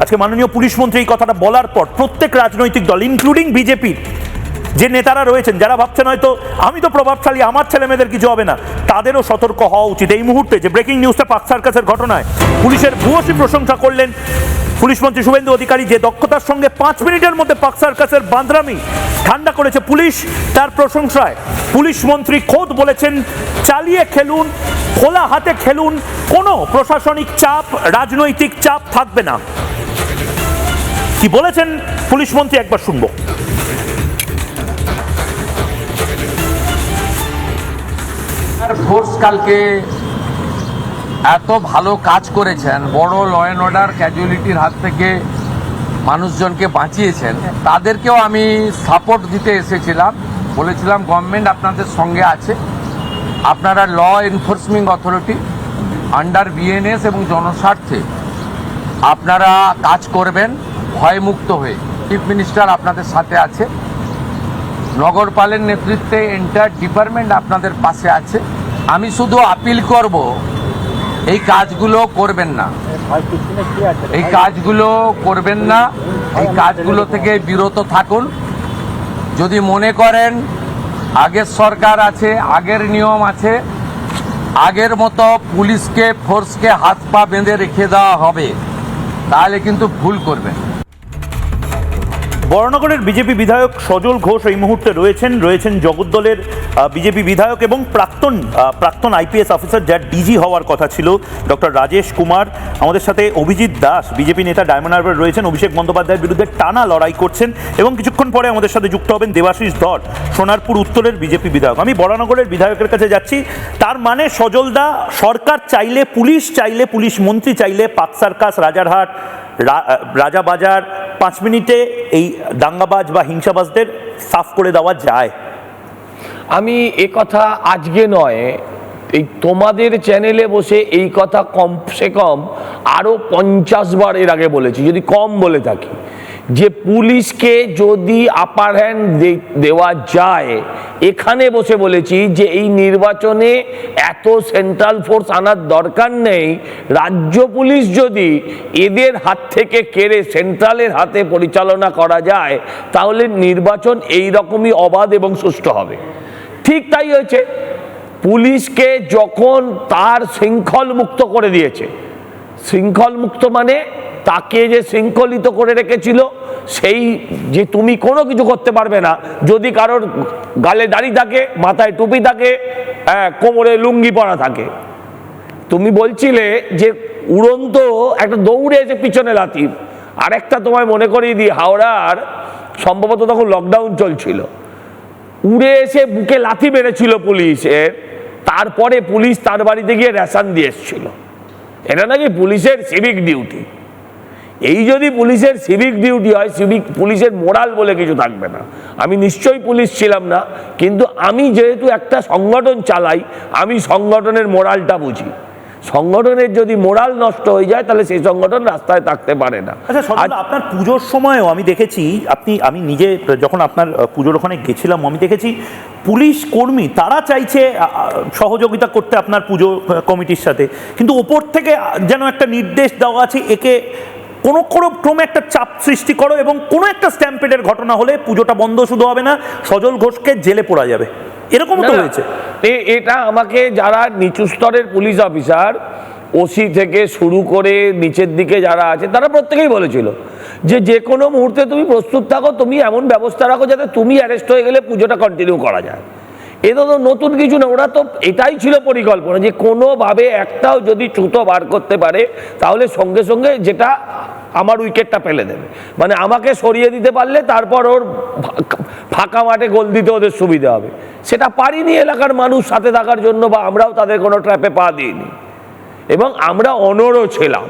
আজকে মাননীয় পুলিশ মন্ত্রী এই কথাটা বলার পর প্রত্যেক রাজনৈতিক দল ইনক্লুডিং বিজেপির যে নেতারা রয়েছেন, যারা ভাবছেন হয়তো আমি তো প্রভাবশালী, আমার ছেলে মেয়েদের কিছু হবে না, তাদেরও সতর্ক হওয়া উচিত। এই মুহূর্তে যে ব্রেকিং নিউজটা পার্ক সার্কাসের ঘটনায় পুলিশের ভূয়সী প্রশংসা করলেন পুলিশ মন্ত্রী শুভেন্দু অধিকারী, যে দক্ষতার সঙ্গে 5 মিনিটের মধ্যে পার্ক সার্কাসের বাঁদরামি ঠান্ডা করেছে পুলিশ, তার প্রশংসায় পুলিশ মন্ত্রী খোদ বলেছেন চালিয়ে খেলুন, খোলা হাতে খেলুন, কোনো প্রশাসনিক চাপ, রাজনৈতিক চাপ থাকবে না। কি বলেছেন পুলিশ মন্ত্রী একবার শুনবো। ফোর্স কালকে এত ভালো কাজ করেছেন, বড় ল অ্যান্ড অর্ডার ক্যাজুয়ালিটির হাত থেকে মানুষজনকে বাঁচিয়েছেন, তাদেরকেও আমি সাপোর্ট দিতে এসেছিলাম। বলেছিলাম গভর্নমেন্ট আপনাদের সঙ্গে আছে, আপনারা law enforcement authority under BNS এবং জনস্বার্থে আপনারা কাজ করবেন ভয়মুক্ত হয়ে। চিফ মিনিস্টার আপনাদের সাথে আছে, নগরপালের নেতৃত্বে এন্টায়ার ডিপার্টমেন্ট আপনাদের পাশে আছে। আমি শুধু আপিল করব, এই কাজগুলো করবেন না, এই কাজগুলো করবেন না, এই কাজগুলো থেকে বিরত থাকুন। যদি মনে করেন আগের সরকার আছে, আগের নিয়ম আছে, আগের মতো পুলিশকে ফোর্সকে হাত পা বেঁধে রেখে দেওয়া হবে, তাহলে কিন্তু ভুল করবেন। বরানগরের বিজেপি বিধায়ক সজল ঘোষ এই মুহূর্তে রয়েছেন জগদ্দলের বিজেপি বিধায়ক এবং প্রাক্তন আইপিএস অফিসার, যার ডিজি হওয়ার কথা ছিল, ডক্টর রাজেশ কুমার। আমাদের সাথে অভিজিৎ দাস বিজেপি নেতা ডায়মন্ড হারবার রয়েছেন, অভিষেক বন্দ্যোপাধ্যায়ের বিরুদ্ধে টানা লড়াই করছেন, এবং কিছুক্ষণ পরে আমাদের সাথে যুক্ত হবেন দেবাশিস ধর, সোনারপুর উত্তরের বিজেপি বিধায়ক। আমি বরানগরের বিধায়কের কাছে যাচ্ছি। তার মানে সজলদা, সরকার চাইলে, পুলিশ মন্ত্রী চাইলে পার্ক সার্কাস, রাজারহাট, রাজাবাজার 5 মিনিটে এই দাঙ্গাবাজ বা হিংসাবাজদের সাফ করে দেওয়া যায়। আমি এ কথা আজকে নয়, এই তোমাদের চ্যানেলে বসে এই কথা কমসে কম আরও 50 বার এর আগে বলেছি, যদি কম বলে থাকি, যে পুলিশকে যদি আপার হ্যান্ড দেওয়া যায়। এখানে বসে বলেছি যে এই নির্বাচনে এত সেন্ট্রাল ফোর্স আনার দরকার নেই, রাজ্য পুলিশ যদি এদের হাত থেকে কেড়ে সেন্ট্রালের হাতে পরিচালনা করা যায়, তাহলে নির্বাচন এই রকমই অবাধ এবং সুষ্ঠু হবে। ঠিক তাই হয়েছে। পুলিশকে যখন তার শৃঙ্খল মুক্ত করে দিয়েছে, শৃঙ্খল মুক্ত মানে তাকে যে শৃঙ্খলিত করে রেখেছিল, সেই যে তুমি কোনো কিছু করতে পারবে না যদি কারোর গালে দাড়ি থাকে, মাথায় টুপি থাকে, কোমরে লুঙ্গি পরা থাকে। তুমি বলছিলে যে উড়ন্ত একটা দৌড়ে এসে পিছনে লাথি। আর একটা তোমায় মনে করিয়ে দিই, হাওড়ার সম্ভবত তখন লকডাউন চলছিল, উড়ে এসে বুকে লাথি মেরেছিল পুলিশের, তারপরে পুলিশ তার বাড়িতে গিয়ে রেশন দিয়ে এসেছিল। এটা নাকি পুলিশের সিভিক ডিউটি। এই যদি পুলিশের সিভিক ডিউটি হয়, পুলিশের মোরাল বলে কিছু থাকবে না। আমি নিশ্চয়ই পুলিশ ছিলাম না, কিন্তু আমি যেহেতু একটা সংগঠন চালাই, আমি সংগঠনের মোরালটা বুঝি। সংগঠনের যদি মোরাল নষ্ট হয়ে যায়, তাহলে সেই সংগঠন রাস্তায় থাকতে পারে না। আচ্ছা, আপনার পুজোর সময়ও আমি দেখেছি, আমি নিজে যখন আপনার পুজোর ওখানে গেছিলাম, আমি দেখেছি পুলিশ কর্মী তারা চাইছে সহযোগিতা করতে আপনার পুজো কমিটির সাথে, কিন্তু ওপর থেকে যেন একটা নির্দেশ দেওয়া আছে, একে কোনো ক্রমে একটা চাপ সৃষ্টি করো, এবং কোনো একটা স্ট্যাম্পেডের ঘটনা হলে পুজোটা বন্ধ শুধু হবে না, সজল ঘোষকে জেলে পোড়া যাবে, এরকম তো হয়েছে। এটা আমাকে যারা নিচু স্তরের পুলিশ অফিসার, ওসি থেকে শুরু করে নিচের দিকে যারা আছে, তারা প্রত্যেকেই বলেছিল যে কোনো মুহূর্তে তুমি প্রস্তুত থাকো, তুমি এমন ব্যবস্থা রাখো যাতে তুমি অ্যারেস্ট হয়ে গেলে পুজোটা কন্টিনিউ করা যায়। এটা তো নতুন কিছু না, ওরা তো এটাই ছিল পরিকল্পনা, যে কোনোভাবে একটাও যদি ছুতো বার করতে পারে, তাহলে সঙ্গে সঙ্গে যেটা আমার উইকেটটা ফেলে দেবে, মানে আমাকে সরিয়ে দিতে পারলে তারপর ওর ফাঁকা মাঠে গোল দিতে ওদের সুবিধা হবে। সেটা পারিনি এলাকার মানুষ সাথে থাকার জন্য, বা আমরাও তাদের কোনো ট্র্যাপে পা দিইনি, এবং আমরা অনড়ও ছিলাম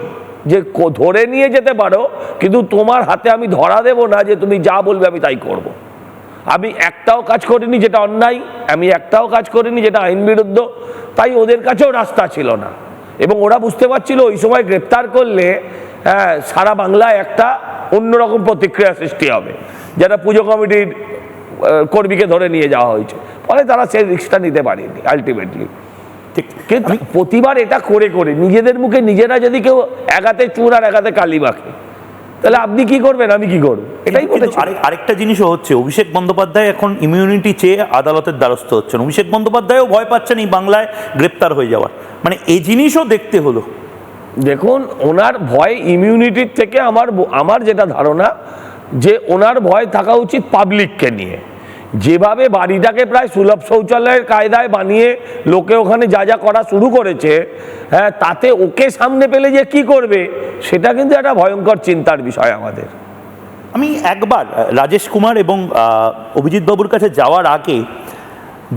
যে ধরে নিয়ে যেতে পারো, কিন্তু তোমার হাতে আমি ধরা দেব না যে তুমি যা বলবে আমি তাই করব। আমি একটাও কাজ করিনি যেটা অন্যায়, আমি একটাও কাজ করিনি যেটা আইন বিরুদ্ধ, তাই ওদের কাছেও রাস্তা ছিল না। এবং ওরা বুঝতে পারছিল ওই সময় গ্রেপ্তার করলে সারা বাংলায় একটা অন্যরকম প্রতিক্রিয়া সৃষ্টি হবে, যেটা পুজো কমিটির কর্মীকে ধরে নিয়ে যাওয়া হয়েছে, ফলে তারা সেই রিস্কটা নিতে পারেনি আলটিমেটলি। কিন্তু প্রতিবার এটা করে নিজেদের মুখে নিজেরা যদি কেউ একাতে চুন আর একাতে কালি মাখে, তাহলে আপনি কি করবেন, আমি কি করব, এটাই কিন্তু বলেছি। আরেকটা জিনিসও হচ্ছে, অভিষেক বন্দ্যোপাধ্যায় এখন ইমিউনিটি চেয়ে আদালতের দ্বারস্থ হচ্ছেন। অভিষেক বন্দ্যোপাধ্যায়ও ভয় পাচ্ছেন এই বাংলায় গ্রেপ্তার হয়ে যাওয়ার, মানে এই জিনিসও দেখতে হলো। দেখুন, ওনার ভয় ইমিউনিটির থেকে আমার যেটা ধারণা যে ওনার ভয় থাকা উচিত পাবলিককে নিয়ে। যেভাবে বাড়িটাকে প্রায় সুলভ শৌচালয়ের কায়দায় বানিয়ে লোকে ওখানে যা যা করা শুরু করেছে, হ্যাঁ, তাতে ওকে সামনে পেলে যে কি করবে সেটা কিন্তু একটা ভয়ঙ্কর চিন্তার বিষয় আমাদের। আমি একবার রাজেশ কুমার এবং অভিজিৎ বাবুর কাছে যাওয়ার আগে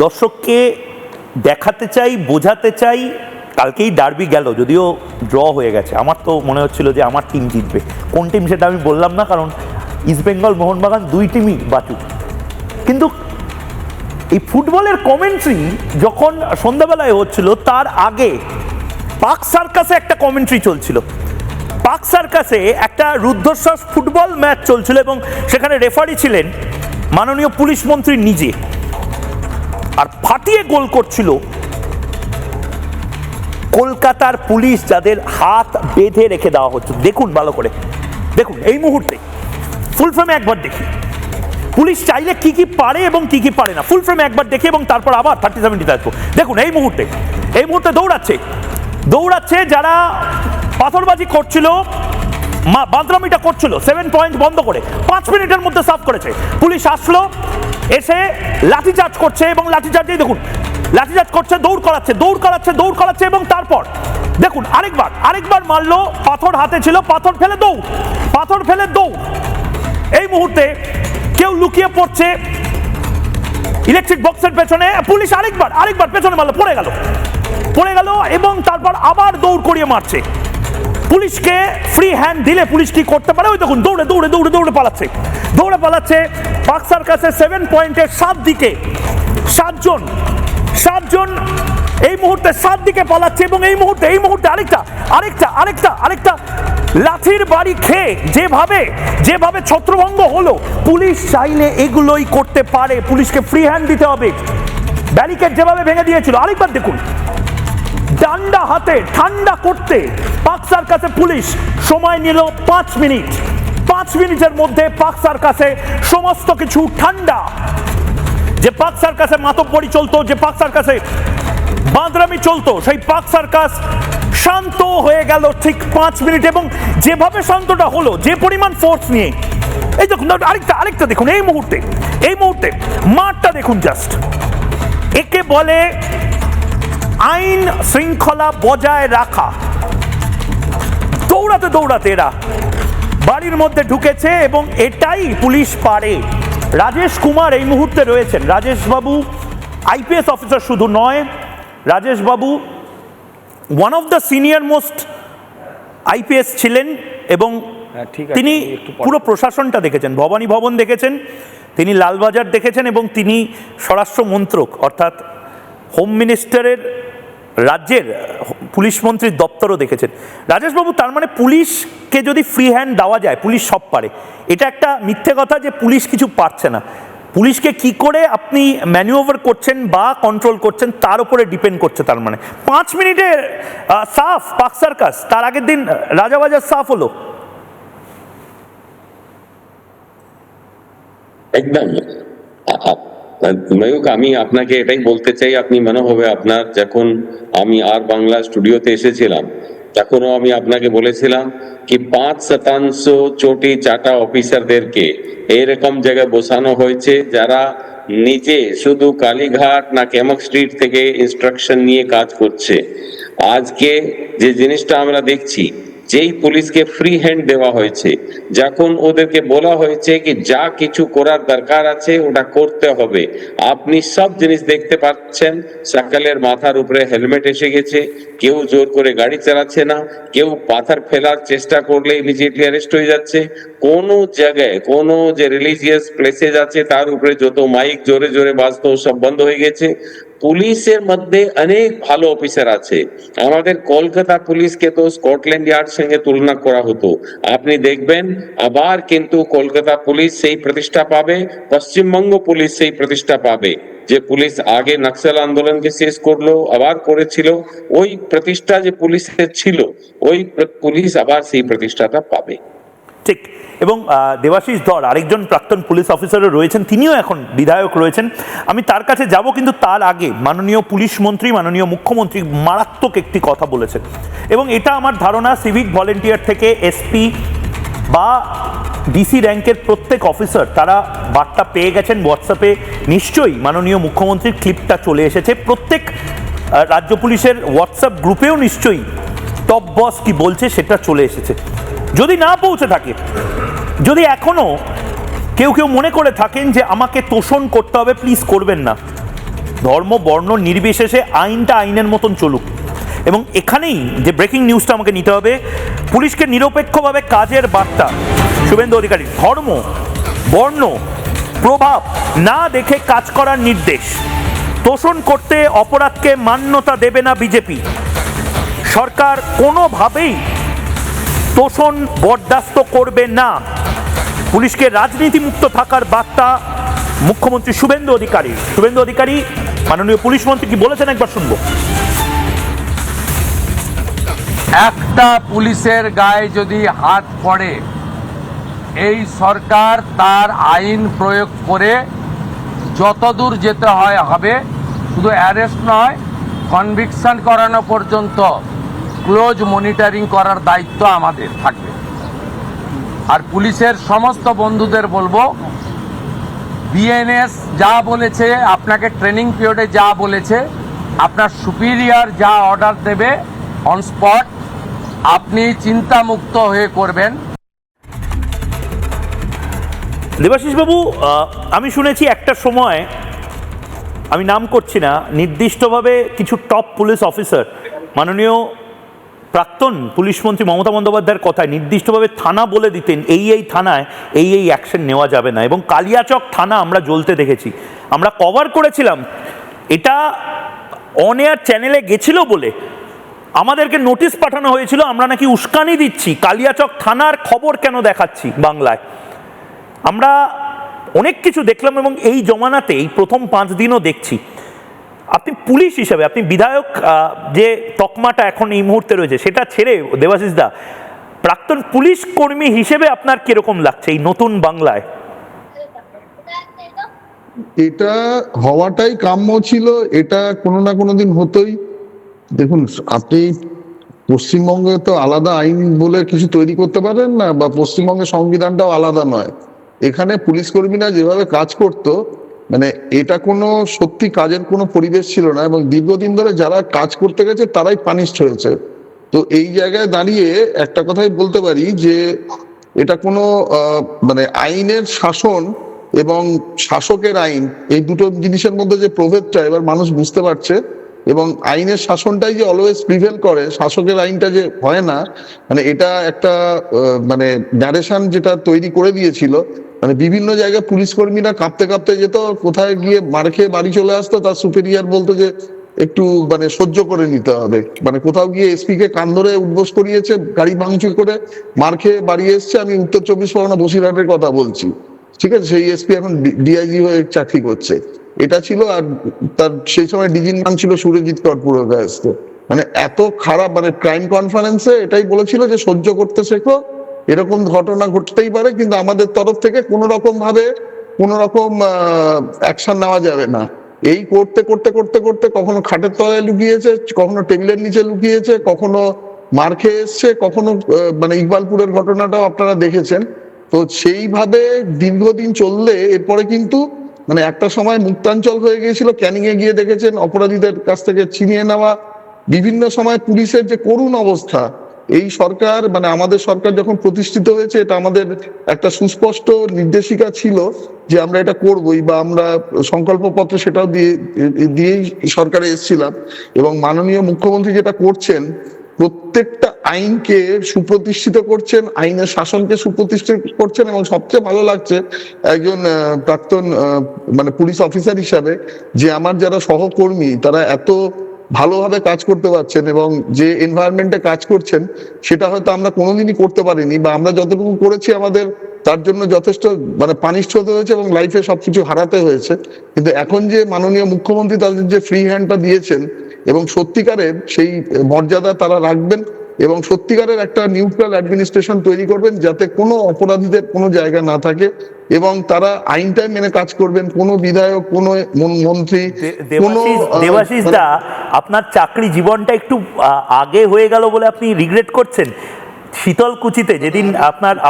দর্শককে দেখাতে চাই, বোঝাতে চাই, কালকেই ডার্বি গেল, যদিও ড্র হয়ে গেছে, আমার তো মনে হচ্ছিল যে আমার টিম জিতবে। কোন টিম সেটা আমি বললাম না, কারণ ইস্টবেঙ্গল মোহনবাগান দুই টিমই বাঁচুক। কিন্তু এই ফুটবলের কমেন্ট্রি যখন সন্ধ্যাবেলায় হচ্ছিল, তার আগে পার্ক সার্কাসে একটা কমেন্ট্রি চলছিল। পার্ক সার্কাসে একটা রুদ্ধশ্বাস ফুটবল ম্যাচ চলছিল এবং সেখানে রেফারি ছিলেন মাননীয় পুলিশ মন্ত্রী নিজে, আর ফাটিয়ে গোল করছিল কলকাতার পুলিশ, যাদের হাত বেঁধে রেখে দেওয়া হচ্ছে। দেখুন ভালো করে, দেখুন এই মুহূর্তে ফুল ফ্রেমে একবার দেখি পুলিশ চাইলে কি কি পারে এবং কি কি পারে না। ফুল ফ্রেমে একবার দেখি এবং তারপর আবার 30-70 আসবো। দেখুন এই মুহূর্তে দৌড়াচ্ছে যারা পাথরবাজি করছিল, বাঁদরামিটা করছিল, 7 পয়েন্ট বন্ধ করে 5 মিনিটের মধ্যে সাফ করেছে। পুলিশ আসলো, এসে লাঠিচার্জ করছে এবং লাঠিচার্জেই দেখুন লাঠিচার্জ করছে, দৌড় করাচ্ছে এবং তারপর দেখুন আরেকবার মারলো, পাথর হাতে ছিল, পাথর ফেলে দৌড়। এই মুহূর্তে কেউ লুকিয়ে পড়ছে ইলেকট্রিক বক্সের পেছনে, পুলিশ আরেকবার পেছনে মারলো, পড়ে গেল এবং তারপর আবার দৌড় করিয়ে মারছে। পুলিশকে ফ্রি হ্যান্ড দিলে পুলিশ কি করতে পারে? ওই দেখুন দৌড়ে পালাচ্ছে। পার্ক সার্কাসের 7 পয়েন্টের 7 দিকে 7 জন এই মুহূর্তে 7 দিকে পালাচ্ছে এবং এই মুহূর্তে আরেকটা লাঠির বাড়ি খেয়ে যেভাবে ছত্রভঙ্গ হলো। পুলিশ চাইলে এগুলোই করতে পারে, পুলিশকে ফ্রি হ্যান্ড দিতে হবে। ব্যারিকেড যেভাবে ভেঙে দিয়েছিল, আরেকবার দেখুন ডান্ডা হাতে ঠান্ডা করতে পার্ক সার্কাসে পুলিশ সময় নিল 5 মিনিট। 5 মিনিটের মধ্যে পার্ক সার্কাসে সমস্ত কিছু ঠান্ডা। যে পার্ক সার্কাসে মাতব্বরি চলতো, যে পার্ক সার্কাসে বাঁদরামি চলতো, সেই পার্ক সার্কাস শান্ত হয়ে গেল ঠিক 5 মিনিট। এবং যেভাবে শান্তটা হলো, যে পরিমাণ ফোর্স নিয়ে, এই দেখুন আরেকটা দেখুন এই মুহূর্তে মাঠটা দেখুন জাস্ট। একে বলে আইন শৃঙ্খলা বজায় রাখা। দৌড়াতে এরা বাড়ির মধ্যে ঢুকেছে এবং এটাই পুলিশ পারে। রাজেশ কুমার এই মুহূর্তে রয়েছেন। রাজেশ বাবু আইপিএস অফিসার শুধু নয়, রাজেশ বাবু one of the senior most IPS ছিলেন এবং তিনি পুরো প্রশাসনটা দেখেছেন। ভবানী ভবন দেখেছেন, তিনি লালবাজার দেখেছেন এবং তিনি স্বরাষ্ট্র মন্ত্রক অর্থাৎ হোম মিনিস্টারের রাজ্যের পুলিশ মন্ত্রীর দপ্তরও দেখেছেন রাজেশবাবু। তার মানে পুলিশকে যদি ফ্রি হ্যান্ড দেওয়া যায়, পুলিশ সব পারে। এটা একটা মিথ্যে কথা যে পুলিশ কিছু পারছে না। পুলিশকে কি করে আপনি ম্যানিওভার করছেন বা কন্ট্রোল করছেন তার উপরে ডিপেন্ড করছে। তার মানে 5 মিনিটে সাফ পার্ক সার্কাস, তার আগের দিন রাজাবাজার সাফ হলো। একদম ময়ূক, আমি আপনাকে এটাই বলতে চাই, আপনি মনে হবে আপনার যখন আমি আর বাংলা স্টুডিওতে এসেছিলাম তখনও আমি আপনাকে বলেছিলাম কি 5% চটি চাটা অফিসারদেরকে এইরকম জায়গায় বসানো হয়েছে যারা নিজে শুধু কালীঘাট না কেমক স্ট্রিট থেকে ইনস্ট্রাকশন নিয়ে কাজ করছে। আজকে যে জিনিসটা আমরা দেখছি, যেই পুলিশকে ফ্রি হ্যান্ড দেওয়া হয়েছে, যখন ওদেরকে বলা হয়েছে কি যা কিছু করার দরকার আছে ওটা করতে হবে, আপনি সব জিনিস দেখতে পাচ্ছেন। সকালের মাথার উপরে হেলমেট এসে গেছে, কেউ জোর করে গাড়ি চালাচ্ছে না, কেউ পাথর ফেলার চেষ্টা করলে ইমিডিয়েটলি অ্যারেস্ট হয়ে যাচ্ছে। কোনো জায়গায় কোনো যে রিলিজিয়াস প্লেসেস আছে তার উপরে যত মাইক জোরে জোরে বাজতো সব বন্ধ হয়ে গেছে। পুলিশের মধ্যে অনেক ভালো অফিসার আছে। আমাদের কলকাতা পুলিশকে তো স্কটল্যান্ড ইয়ার্ড সঙ্গে তুলনা করা হতো। আপনি দেখবেন আবার কিন্তু কলকাতা পুলিশ সেই প্রতিষ্ঠা পাবে, পশ্চিমবঙ্গ পুলিশ সেই প্রতিষ্ঠা পাবে। যে পুলিশ আগে নক্সাল আন্দোলনকে শেষ করলো, আবার করেছিল, ওই প্রতিষ্ঠা যে পুলিশের ছিল, ওই পুলিশ আবার সেই প্রতিষ্ঠাটা পাবে। ঠিক। এবং দেবাশিস ধর আরেকজন প্রাক্তন পুলিশ অফিসারও রয়েছেন, তিনিও এখন বিধায়ক রয়েছেন, আমি তার কাছে যাব, কিন্তু তার আগে মাননীয় পুলিশ মন্ত্রী, মাননীয় মুখ্যমন্ত্রী মারাত্মক একটি কথা বলেছেন, এবং এটা আমার ধারণা সিভিক ভলেন্টিয়ার থেকে এসপি বা ডিসি র্যাঙ্কের প্রত্যেক অফিসার তারা বার্তা পেয়ে গেছেন হোয়াটসঅ্যাপে, নিশ্চয়ই মাননীয় মুখ্যমন্ত্রীর ক্লিপটা চলে এসেছে, প্রত্যেক রাজ্য পুলিশের হোয়াটসঅ্যাপ গ্রুপেও নিশ্চয়ই টপ বস কি বলছে সেটা চলে এসেছে। যদি না পৌঁছে থাকে, যদি এখনো কেউ কেউ মনে করে থাকেন যে আমাকে তোষণ করতে হবে, প্লিজ করবেন না। ধর্ম বর্ণ নির্বিশেষে আইনটা আইনের মতন চলুক। এবং এখানেই যে ব্রেকিং নিউজটা আমাকে নিতে হবে, পুলিশকে নিরপেক্ষভাবে কাজের বার্তা শুভেন্দু অধিকারী, ধর্ম বর্ণ প্রভাব না দেখে কাজ করার নির্দেশ। তোষণ করতে অপরাধকে মান্যতা দেবে না বিজেপি, সরকার কোনোভাবেই তোষণ বরদাস্ত করবে না। পুলিশকে রাজনীতিমুক্ত থাকার বার্তা মুখ্যমন্ত্রী শুভেন্দু অধিকারী। শুভেন্দু অধিকারী মাননীয় পুলিশ মন্ত্রী কি বলেছেন একবার শুনবো। একটা পুলিশের গায়ে যদি হাত পড়ে, এই সরকার তার আইন প্রয়োগ করে যতদূর যেতে হয় হবে, শুধু অ্যারেস্ট নয়, কনভিকশন করানো পর্যন্ত ক্লোজ মনিটরিং করার দায়িত্ব আমাদের থাকবে। আর পুলিশের সমস্ত বন্ধুদের বলবো, বিএনএস যা বলেছে, আপনাকে ট্রেনিং পিরিয়ডে যা বলেছে, আপনার সুপিরিয়র যা অর্ডার দেবে অন স্পট আপনি চিন্তামুক্ত হয়ে করবেন। দেবাশিস বাবু, আমি শুনেছি একটা সময়, আমি নাম করছি না, নির্দিষ্টভাবে কিছু টপ পুলিশ অফিসার মাননীয় প্রাক্তন পুলিশ মন্ত্রী মমতা বন্দ্যোপাধ্যায়ের কথায় নির্দিষ্টভাবে থানা বলে দিতেন, এই থানায় এই অ্যাকশন নেওয়া যাবে না। এবং কালিয়াচক থানা আমরা জ্বলতে দেখেছি, আমরা কভার করেছিলাম, এটা অন এয়ার চ্যানেলে গেছিল বলে আমাদেরকে নোটিশ পাঠানো হয়েছিল, আমরা নাকি উস্কানি দিচ্ছি, কালিয়াচক থানার খবর কেন দেখাচ্ছি বাংলায়। আমরা অনেক কিছু দেখলাম, এবং এই জমানাতে এই প্রথম 5 দিনও দেখছি। আপনি পুলিশ হিসাবে, আপনি বিধায়ক যে তকমাটা এখন এই মুহূর্তে রয়েছে সেটা ছেড়ে দেবাশিস দা, প্রাক্তন পুলিশ কর্মী হিসেবে আপনার কিরকম লাগছে এই নতুন বাংলায়? এটা হওয়াটাই কাম্য ছিল, এটা কোনো না কোনো দিন হতোই। দেখুন, আপনি পশ্চিমবঙ্গে তো আলাদা আইন বলে কিছু তৈরি করতে পারেন না, বা পশ্চিমবঙ্গের সংবিধানটাও আলাদা নয়। এখানে পুলিশ কর্মীরা যেভাবে কাজ করতো, মানে এটা কোনো সত্যি কাজের কোনো পরিবেশ ছিল না, এবং দীর্ঘদিন ধরে যারা কাজ করতে গেছে তারাই পানিশড হয়েছে। তো এই জায়গায় দাঁড়িয়ে একটা কথাই বলতে পারি যে এটা কোনো মানে আইনের শাসন এবং শাসকের আইন, এই দুটো জিনিসের মধ্যে যে প্রভেদটা এবার মানুষ বুঝতে পারছে। এবং আইনের শাসনটাই যে অলওয়েজ প্রিভেল করে, শাসকের আইনটা যে হয় না, মানে এটা একটা মানে ন্যারেশন যেটা তৈরি করে দিয়েছিল। মানে বিভিন্ন জায়গায় পুলিশ কর্মীরা কাঁপতে কাঁপতে যেত, কোথায় গিয়ে মার খেয়ে বাড়ি চলে আসতো, তার সুপেরিয়ার বলতো যে একটু মানে সহ্য করে নিতে হবে। মানে কোথাও গিয়ে এসপি কে কান ধরে উদ্বোস করিয়েছে, গাড়ি ভাঙচুর করে মার খেয়ে বাড়ি এসছে। আমি উত্তর 24 পরগনা বসিরহাটের কথা বলছি, ঠিক আছে? সেই এসপি এখন ডিআইজি হয়ে চাকরি করছে। এটা ছিল। আর তার সেই সময় ডিজির নাম ছিল সুরজিৎ কর পুরকায়স্থ। মানে এত খারাপ, মানে ক্রাইম কনফারেন্সে এটাই বলেছিল যে সহ্য করতে শেখো, এরকম ঘটনা ঘটতেই পারে, কিন্তু আমাদের তরফ থেকে কোনো রকম ভাবে কোনো রকম অ্যাকশন নেওয়া যাবে না। এই করতে করতে করতে করতে কখনো খাটের তলায় লুকিয়েছে, কখনো টেবিলের নিচে লুকিয়েছে, কখনো মার খেয়ে এসছে, কখনো মানে ইকবালপুরের ঘটনাটাও আপনারা দেখেছেন। তো সেইভাবে দীর্ঘদিন চললে এরপরে কিন্তু মানে একটা সময় মুক্তাঞ্চল হয়ে গিয়েছিল। ক্যানিং এ গিয়ে দেখেছেন অপরাধীদের কাছ থেকে ছিনিয়ে নেওয়া, বিভিন্ন সময় পুলিশের যে করুণ অবস্থা। এই সরকার, মানে আমাদের সরকার যখন প্রতিষ্ঠিত হয়েছে, এটা আমাদের একটা সুস্পষ্ট নির্দেশিকা ছিল যে আমরা এটা করবই, বা আমরা সংকল্পপত্রে সেটাও দিয়েই সরকারে এসেছিলাম। এবং মাননীয় মুখ্যমন্ত্রী যেটা করছেন, প্রত্যেকটা আইনকে সুপ্রতিষ্ঠিত করছেন, আইনের শাসনকে সুপ্রতিষ্ঠিত করছেন। এবং সবচেয়ে ভালো লাগছে একজন প্রাক্তন মানে পুলিশ অফিসার হিসাবে যে আমার যারা সহকর্মী তারা এত ভালোভাবে কাজ করতে পারছেন, এবং যে এনভায়রনমেন্টে কাজ করছেন সেটা হয়তো আমরা কোনোদিনই করতে পারিনি, বা আমরা যতটুকু করেছি আমাদের তার জন্য যথেষ্ট মানে পানিশড হতে হয়েছে এবং লাইফে সবকিছু হারাতে হয়েছে। কিন্তু এখন যে মাননীয় মুখ্যমন্ত্রী তাদের যে ফ্রি হ্যান্ডটা দিয়েছেন, এবং সত্যিকারের সেই মর্যাদা তারা রাখবেন, এবং সত্যিকারের একটা নিউট্রাল অ্যাডমিনিস্ট্রেশন তৈরি করবেন, যাতে কোনো অপরাধীদের কোনো জায়গা না থাকে এবং তারা আইনটাই মেনে কাজ করবেন। কোনো বিধায়ক, কোনো মন্ত্রী, কোনো দেবাশিস দা, আপনার চাকরি জীবনটা একটু আগে হয়ে গেল বলে আপনি রিগ্রেট করছেন? শীতলকুচিতে যেদিন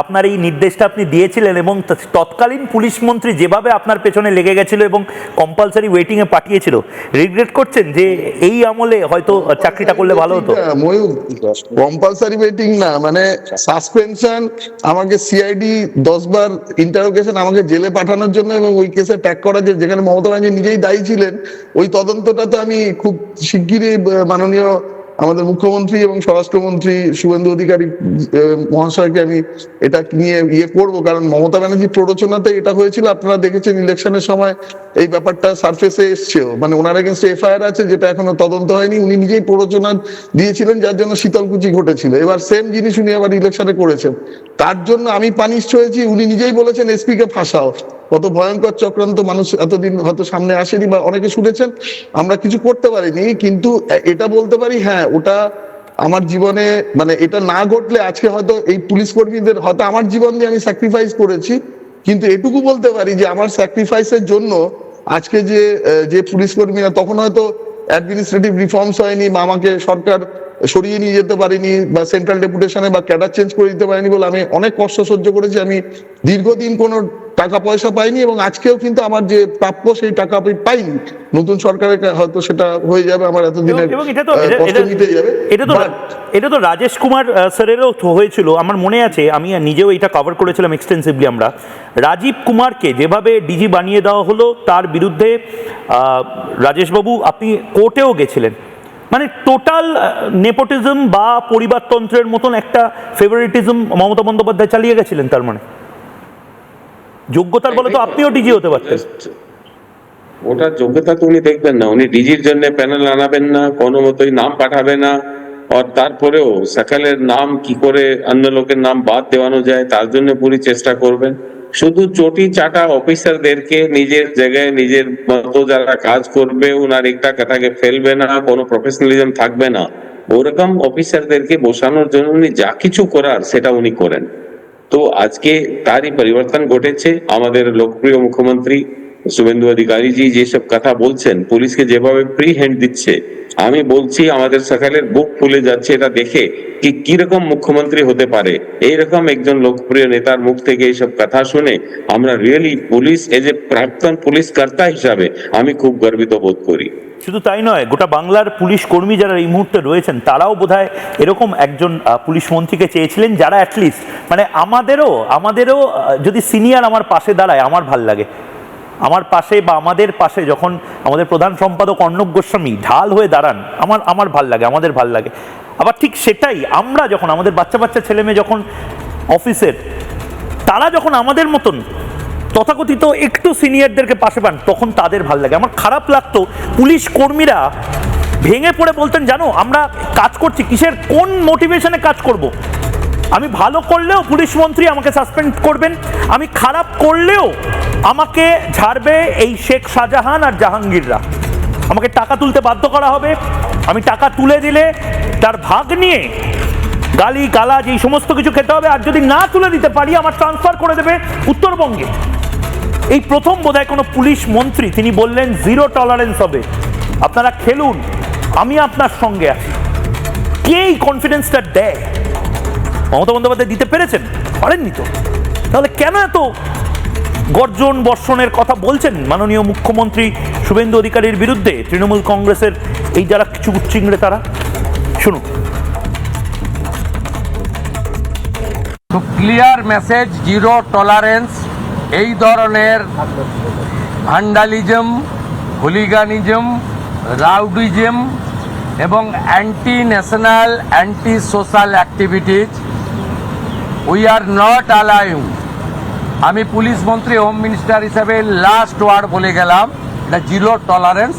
আপনার এই নির্দেশটা আপনি দিয়েছিলেন এবং তৎকালীন পুলিশ মন্ত্রী যেভাবে আপনার পেছনে লেগে গেছিল এবং কম্পালসারি ওয়েটিং এ পাঠিয়েছিল, রিগ্রেট করছেন যে এই আমলে হয়তো চাকরিটা করলে ভালো হতো? ময়ূর, কম্পালসারি ওয়েটিং না, মানে সাসপেনশন, আমাকে সিআইডি 10 বার ইন্টারোগেশন, আমাকে জেলে পাঠানোর জন্য এবং ওই কেসে ট্যাগ করা, যেখানে মমতা ব্যানার্জি নিজেই দায়ী ছিলেন। ওই তদন্তটা তো আমি খুব শিগগিরই মাননীয় আমাদের মুখ্যমন্ত্রী এবং স্বরাষ্ট্রমন্ত্রী শুভেন্দু অধিকারী মহাশয়কে আমি এটা নিয়ে করব, কারণ মমতা ব্যানার্জির প্ররোচনাতে এটা হয়েছিল। আপনারা দেখেছেন ইলেকশনের সময় এই ব্যাপারটা সারফেসে এসছেও, মানে ওনার এগেনস্ট এফআইআর আছে যেটা এখনো তদন্ত হয়নি। উনি নিজেই প্ররোচনা দিয়েছিলেন, যার জন্য শীতলকুচি ঘটেছিল। এবার সেম জিনিস উনি আবার ইলেকশনে করেছেন, তার জন্য আমি পানিশড হয়েছি। উনি নিজেই বলেছেন এসপি কে ফাঁসাও। কত ভয়ঙ্কর চক্রান্ত, মানুষ এতদিন হয়তো সামনে আসেনি বা অনেকে শুনেছেন, আমরা কিছু করতে পারিনি। কিন্তু এটা বলতে পারি, হ্যাঁ, ওটা আমার জীবনে, মানে এটা না ঘটলে আজকে হয়তো এই পুলিশ কর্মীদের, হয়তো আমার জীবন দিয়ে আমি স্যাক্রিফাইস করেছি, কিন্তু এটুকু বলতে পারি যে আমার স্যাক্রিফাইসের জন্য আজকে যে পুলিশ কর্মীরা, তখন হয়তো অ্যাডমিনিস্ট্রেটিভ রিফর্মস হয়নি বা আমাকে সরকার সরিয়ে নিয়ে যেতে পারিনি বা সেন্ট্রাল ডেপুটেশনে বা ক্যাডার চেঞ্জ করে দিতে পারিনি বলে আমি অনেক কষ্ট সহ্য করেছি। আমি দীর্ঘদিন কোনো টাকা পয়সা পাইনি এবং আজকেও কিন্তু আমার যে প্রাপ্য সেই টাকা আমি পাইনি। নতুন সরকারের হয়তো সেটা হয়ে যাবে, আমার এতদিনের কষ্ট মিটে যাবে। এটা তো রাজেশ কুমার স্যারেরও হয়েছিল, আমার মনে আছে, আমি নিজেও এটা কভার করেছিলাম এক্সটেন্সিভলি। আমরা রাজীব কুমারকে যেভাবে ডিজি বানিয়ে দেওয়া হলো, তার বিরুদ্ধে রাজেশবাবু আপনি কোর্টেও গেছিলেন। মানে টোটাল নেপোটিজম বা পরিবারতন্ত্রের মতন একটা ফেভারিটিজম মমতা বন্দ্যোপাধ্যায় চালিয়ে গেছিলেন। তার মানে যোগ্যতার বলে তো আপনিও ডিজি হতে পারতেন। ওটা যোগ্যতা তো উনি দেখবেন না, উনি ডিজির জন্য প্যানেল আনাবেন না, কোনো মতোই নাম পাঠাবে না। আর তারপরেও সকালের নাম কি করে অন্য লোকের নাম বাদ দেওয়ানো যায় তার জন্য পুরো চেষ্টা করবেন। শুধু চটি চাটা অফিসারদেরকে নিজের জায়গায় নিজের মতো যারা কাজ করবে, ওনার একটা কথাকে ফেলবে না, কোনো প্রফেশনালিজম থাকবে না, ওরকম অফিসারদেরকে বসানোর জন্য উনি যা কিছু করার সেটা উনি করেন। তো আজকে তারই পরিবর্তন ঘটেছে। আমাদের লোকপ্রিয় মুখ্যমন্ত্রী শুভেন্দু অধিকারী জি যেসব কথা বলছেন, পুলিশকে যেভাবে ফ্রি হ্যান্ড দিচ্ছে, আমি বলছি আমাদের সকালের বুক ফুলে যাচ্ছে এটা দেখে কি কিরকম মুখ্যমন্ত্রী হতে পারে। এইরকম একজন লোকপ্রিয় নেতার মুখ থেকে এইসব কথা শুনে আমরা রিয়েলি পুলিশ, এজ এ প্রাক্তন পুলিশ কর্তা হিসাবে আমি খুব গর্বিত বোধ করি। শুধু তাই নয়, গোটা বাংলার পুলিশ কর্মী যারা এই মুহূর্তে রয়েছেন তারাও বোধহয় এরকম একজন পুলিশ মন্ত্রীকে চেয়েছিলেন, যারা অ্যাটলিস্ট মানে আমাদেরও যদি সিনিয়র আমার পাশে দাঁড়ায় আমার ভাল লাগে। আমার পাশে বা আমাদের পাশে যখন আমাদের প্রধান সম্পাদক অর্ণব গোস্বামী ঢাল হয়ে দাঁড়ান, আমার ভাল লাগে, আমাদের ভাল লাগে। আবার ঠিক সেটাই আমরা যখন আমাদের বাচ্চা ছেলে মেয়ে যখন অফিসের, তারা যখন আমাদের মতন তথাকথিত একটু সিনিয়রদেরকে পাশে পান, তখন তাদের ভাল লাগে। আমার খারাপ লাগতো পুলিশ কর্মীরা ভেঙে পড়ে বলতেন, জানো আমরা কাজ করছি কিসের, কোন মোটিভেশনে কাজ করব। আমি ভালো করলেও পুলিশ মন্ত্রী আমাকে সাসপেন্ড করবেন, আমি খারাপ করলেও আমাকে ঝাড়বে এই শেখ শাহজাহান আর জাহাঙ্গীররা, আমাকে টাকা তুলতে বাধ্য করা হবে। আমি টাকা তুলে দিলে তার ভাগ নিয়ে গালি গালাজ এই সমস্ত কিছু খেতে হবে, আর যদি না তুলে দিতে পারি আমার ট্রান্সফার করে দেবে উত্তরবঙ্গে। এই প্রথম বোধহয় কোনো পুলিশ মন্ত্রী তিনি বললেন জিরো টলারেন্স হবে, আপনারা খেলুন, আমি আপনার সঙ্গে আছি। কে এই কনফিডেন্সটা দেয়? মমতা বন্দ্যোপাধ্যায় দিতে পেরেছেন? পারেননি তো। তাহলে কেন এত গর্জন বর্ষণের কথা বলছেন মাননীয় মুখ্যমন্ত্রী শুভেন্দু অধিকারীর বিরুদ্ধে তৃণমূল কংগ্রেসের এই যারা কিছু উচ্চিংড়ে তারা? শুনুন। খুব ক্লিয়ার মেসেজ, জিরো টলারেন্স এই ধরনের ভ্যান্ডালিজম, হুলিগানিজম, রাউডিজম এবং anti national, anti social activities we are not allowing. আমি পুলিশ মন্ত্রী, হোম মিনিস্টার হিসেবে লাস্ট ওয়ার্ড বলে গেলাম, এটা জিরো টলারেন্স।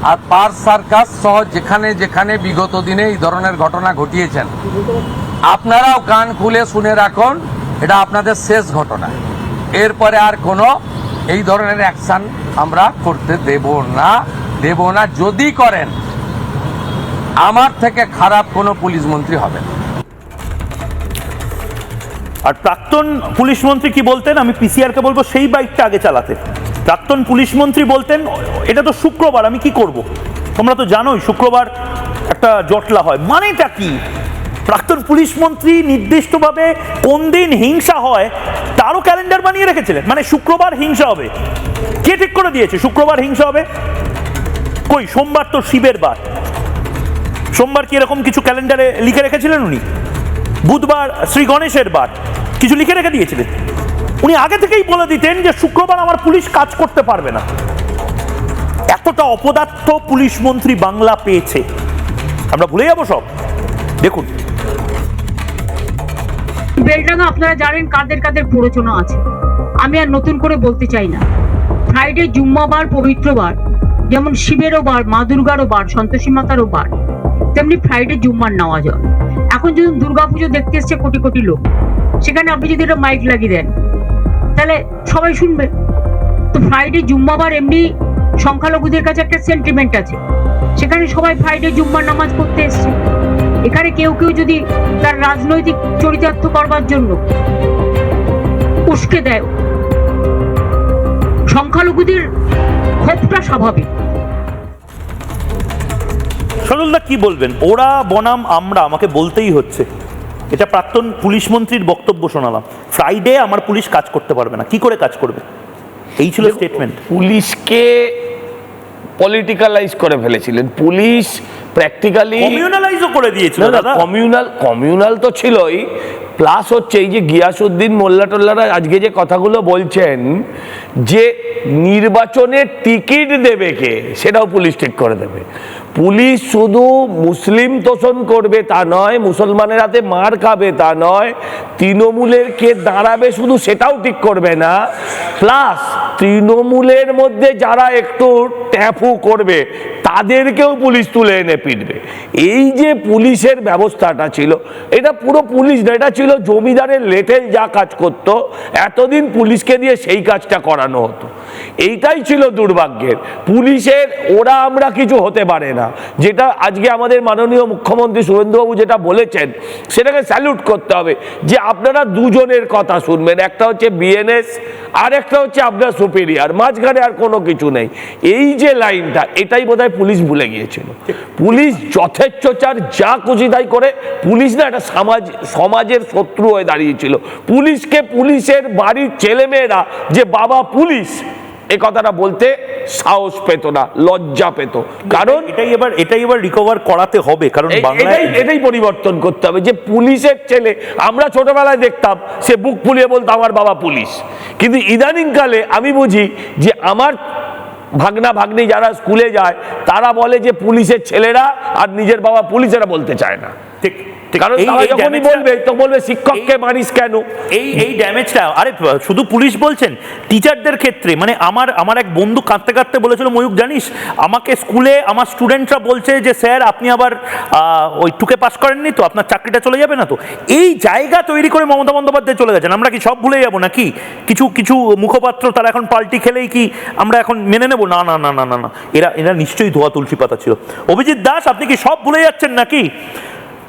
আর পার সার্কাস সহ যেখানে যেখানে বিগত দিনে এই ধরনের ঘটনা ঘটিয়েছেন, আপনারাও কান খুলে শুনে রাখুন, এটা আপনাদের শেষ ঘটনা। এরপরে আর কোনো এই ধরনের অ্যাকশন আমরা করতে দেব না। যদি করেন, আমার থেকে খারাপ কোনো পুলিশ মন্ত্রী হবে। আর প্রাক্তন পুলিশ মন্ত্রী কি বলতেন, আমি পিসিআরকে বলবো সেই বাইকটা আগে চালাতে। প্রাক্তন পুলিশ মন্ত্রী বলতেন এটা তো শুক্রবার, আমি কি করব? তোমরা তো জানোই শুক্রবার একটা জটলা হয়, মানেটা কি? প্রাক্তন পুলিশ মন্ত্রী নির্দিষ্টভাবে কোন দিন হিংসা হয় তারও ক্যালেন্ডার বানিয়ে রেখেছিলেন, মানে শুক্রবার হিংসা হবে। কে ঠিক করে দিয়েছে শুক্রবার হিংসা হবে? কই, সোমবার তো শিবের বার, সোমবার কি এরকম কিছু ক্যালেন্ডারে লিখে রেখেছিলেন উনি? বুধবার শ্রী গণেশের বার, কিছু লিখে রেখে দিয়েছিলেন? উনি আগে থেকেই বলে দিতেন যে শুক্রবার আমার পুলিশ কাজ করতে পারবে না। এতটা অপদার্থ পুলিশ মন্ত্রী বাংলা পেয়েছে, আমরা ভুলে যাবো সব? দেখুন, বেলডাঙ্গা আপনারা জানেন কাদের কাদের প্ররোচনা আছে, আমি আর নতুন করে বলতে চাই না। ফ্রাইডে জুম্মাবার পবিত্র বার, যেমন শিবেরও বার, মা দুর্গারও বার, সন্তোষী মাতারও বার, তেমনি ফ্রাইডে জুম্মার নেওয়া যায়। এখন যদি দুর্গাপুজো দেখতে এসছে কোটি কোটি লোক, সেখানে আপনি যদি একটা মাইক লাগিয়ে দেন তাহলে সবাই শুনবে। তো ফ্রাইডে জুম্মাবার এমনি সংখ্যালঘুদের কাছে একটা সেন্টিমেন্ট আছে, সেখানে সবাই ফ্রাইডে জুম্মার নামাজ পড়তে এসছে। এখানে কেউ কেউ যদি তার রাজনৈতিক চরিতার্থ করবার জন্য উস্কে দেয়, সংখ্যালঘুদের ক্ষোভটা স্বাভাবিক। সজলদা কি বলবেন? ওরা বনাম আমরা, আমাকে বলতেই হচ্ছে। এটা প্রাক্তন পুলিশ মন্ত্রীর বক্তব্য শোনালাম, ফ্রাইডে আমার পুলিশ কাজ করতে পারবে না। কি করে কাজ করবে? এই ছিল স্টেটমেন্ট। পুলিশকে পলিটিক্যালাইজ করে ফেলেছিলেন, পুলিশ প্র্যাকটিক্যালি কমিউনালাইজও করে দিয়েছিল। কমিউনাল তো ছিলই, প্লাস হচ্ছে এই যে গিয়াসউদ্দিন মোল্লা টোল্লারা আজকে যে কথাগুলো বলছেন যে নির্বাচনের টিকিট দেবে কে, সেটাও পুলিশ ঠিক করে দেবে। পুলিশ শুধু মুসলিম তোষণ করবে তা নয়, মুসলমানের হাতে মার খাবে তা নয়, তৃণমূলের কে দাঁড়াবে শুধু সেটাও ঠিক করবে না, প্লাস তৃণমূলের মধ্যে যারা একটু ট্যাফু করবে তাদেরকেও পুলিশ তুলে এনে পিটবে। এই যে পুলিশের ব্যবস্থাটা ছিল, এটা পুরো পুলিশ না, এটা ছিল জমিদারের লেটেল যা কাজ করত এতদিন পুলিশকে দিয়ে সেই কাজটা করানো হতো। এইটাই ছিল দুর্ভাগ্যের। পুলিশের ওরা আমরা কিছু হতে পারে না, যেটা আজকে আমাদের মাননীয় মুখ্যমন্ত্রী শুভেন্দুবাবু যেটা বলেছেন সেটাকে স্যালুট করতে হবে, যে আপনারা দুজনের কথা শুনবেন, একটা হচ্ছে বিএনএস আর একটা হচ্ছে আপনার সুপিরিয়ার, মাঝখানে আর কোনো কিছু নেই। এই যে লাইনটা, এটাই বোধহয় পুলিশ ভুলে গিয়েছিল। পুলিশ যথেচ্ছাচার যা খুশি তাই করে, পুলিশ না একটা সমাজের শত্রু হয়ে দাঁড়িয়েছিল। পুলিশকে পুলিশের বাড়ির ছেলেমেয়েরা যে বাবা পুলিশ এ কথাটা বলতে সাহস পেত না, লজ্জা পেত। কারণ এটাই এবার রিকভার করাতে হবে, কারণ এটাই পরিবর্তন করতে হবে। যে পুলিশের ছেলে আমরা ছোটবেলায় দেখতাম, সে বুক ফুলিয়ে বলতো আমার বাবা পুলিশ, কিন্তু ইদানিংকালে আমি বুঝি যে আমার ভাগনা ভাগ্নি যারা স্কুলে যায় তারা বলে যে পুলিশের ছেলেরা আর নিজের বাবা পুলিশেরা বলতে চায় না। ঠিক, কারণ যখনই বলবে তো বলবে শিক্ষককে মারিস কেন। এই ড্যামেজটা, আরে শুধু পুলিশ বলছেন, টিচারদের ক্ষেত্রে, মানে আমার এক বন্ধু কাঁদতে কাঁদতে বলেছিল, ময়ূক জানিস আমাকে স্কুলে আমার স্টুডেন্টরা বলছে যে স্যার আপনি আবার ওই টুকে পাস করেননি তো, আপনার চাকরিটা চলে যাবে না তো। এই জায়গা তৈরি করে মমতা বন্দ্যোপাধ্যায় চলে গেছেন। আমরা কি সব ভুলে যাবো নাকি? কিছু মুখপাত্র তারা এখন পাল্টি খেলেই কি আমরা এখন মেনে নেবো? না না না না না না, এরা নিশ্চয়ই ধোয়া তুলসী পাতা ছিল। অভিজিৎ দাস, আপনি কি সব ভুলে যাচ্ছেন নাকি?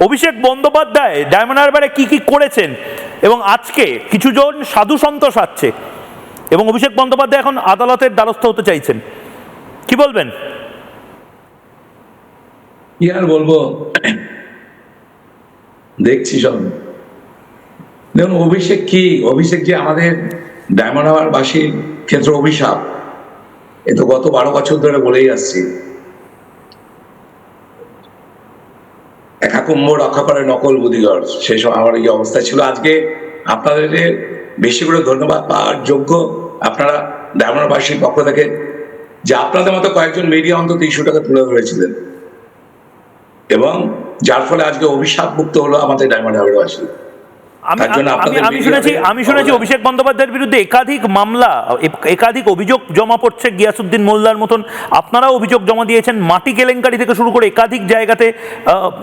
অভিষেক বন্দ্যোপাধ্যায় ডায়মন্ড হারবারে কি কি করেছেন, এবং আজকে কিছুজন সাধু সন্ত সাজছে, এবং অভিষেক বন্দ্যোপাধ্যায় এখন আদালতের দ্বারস্থ হতে চাইছেন, কি বলবেন? কি আর বলবো, দেখছি সব। দেখুন অভিষেক যে আমাদের ডায়মন্ড হারবার বাসীর ক্ষেত্রে অভিশাপ, এ তো গত 12 বছর ধরে বলেই আসছি। একা কুম্ভ রক্ষা করে নকল বুদ্ধিগর, সেই সময় আমার এই অবস্থা ছিল। আজকে আপনাদের বেশি করে ধন্যবাদ পাওয়ার যোগ্য আপনারা ডায়মন্ডবাসীর পক্ষ থেকে, যে আপনাদের মতো কয়েকজন মিডিয়া অন্তত ইস্যুটাকে তুলে ধরেছিলেন, এবং যার ফলে আজকে অভিশাপ মুক্ত হলো আমাদের ডায়মন্ড হারবারবাসী। আমি শুনেছি অভিষেক বন্দ্যোপাধ্যায়ের বিরুদ্ধে একাধিক মামলা, একাধিক অভিযোগ জমা পড়ছে। গিয়াসউদ্দিন মোল্লার মতন আপনারাও অভিযোগ জমা দিয়েছেন, মাটি কেলেঙ্কারি থেকে শুরু করে একাধিক জায়গাতে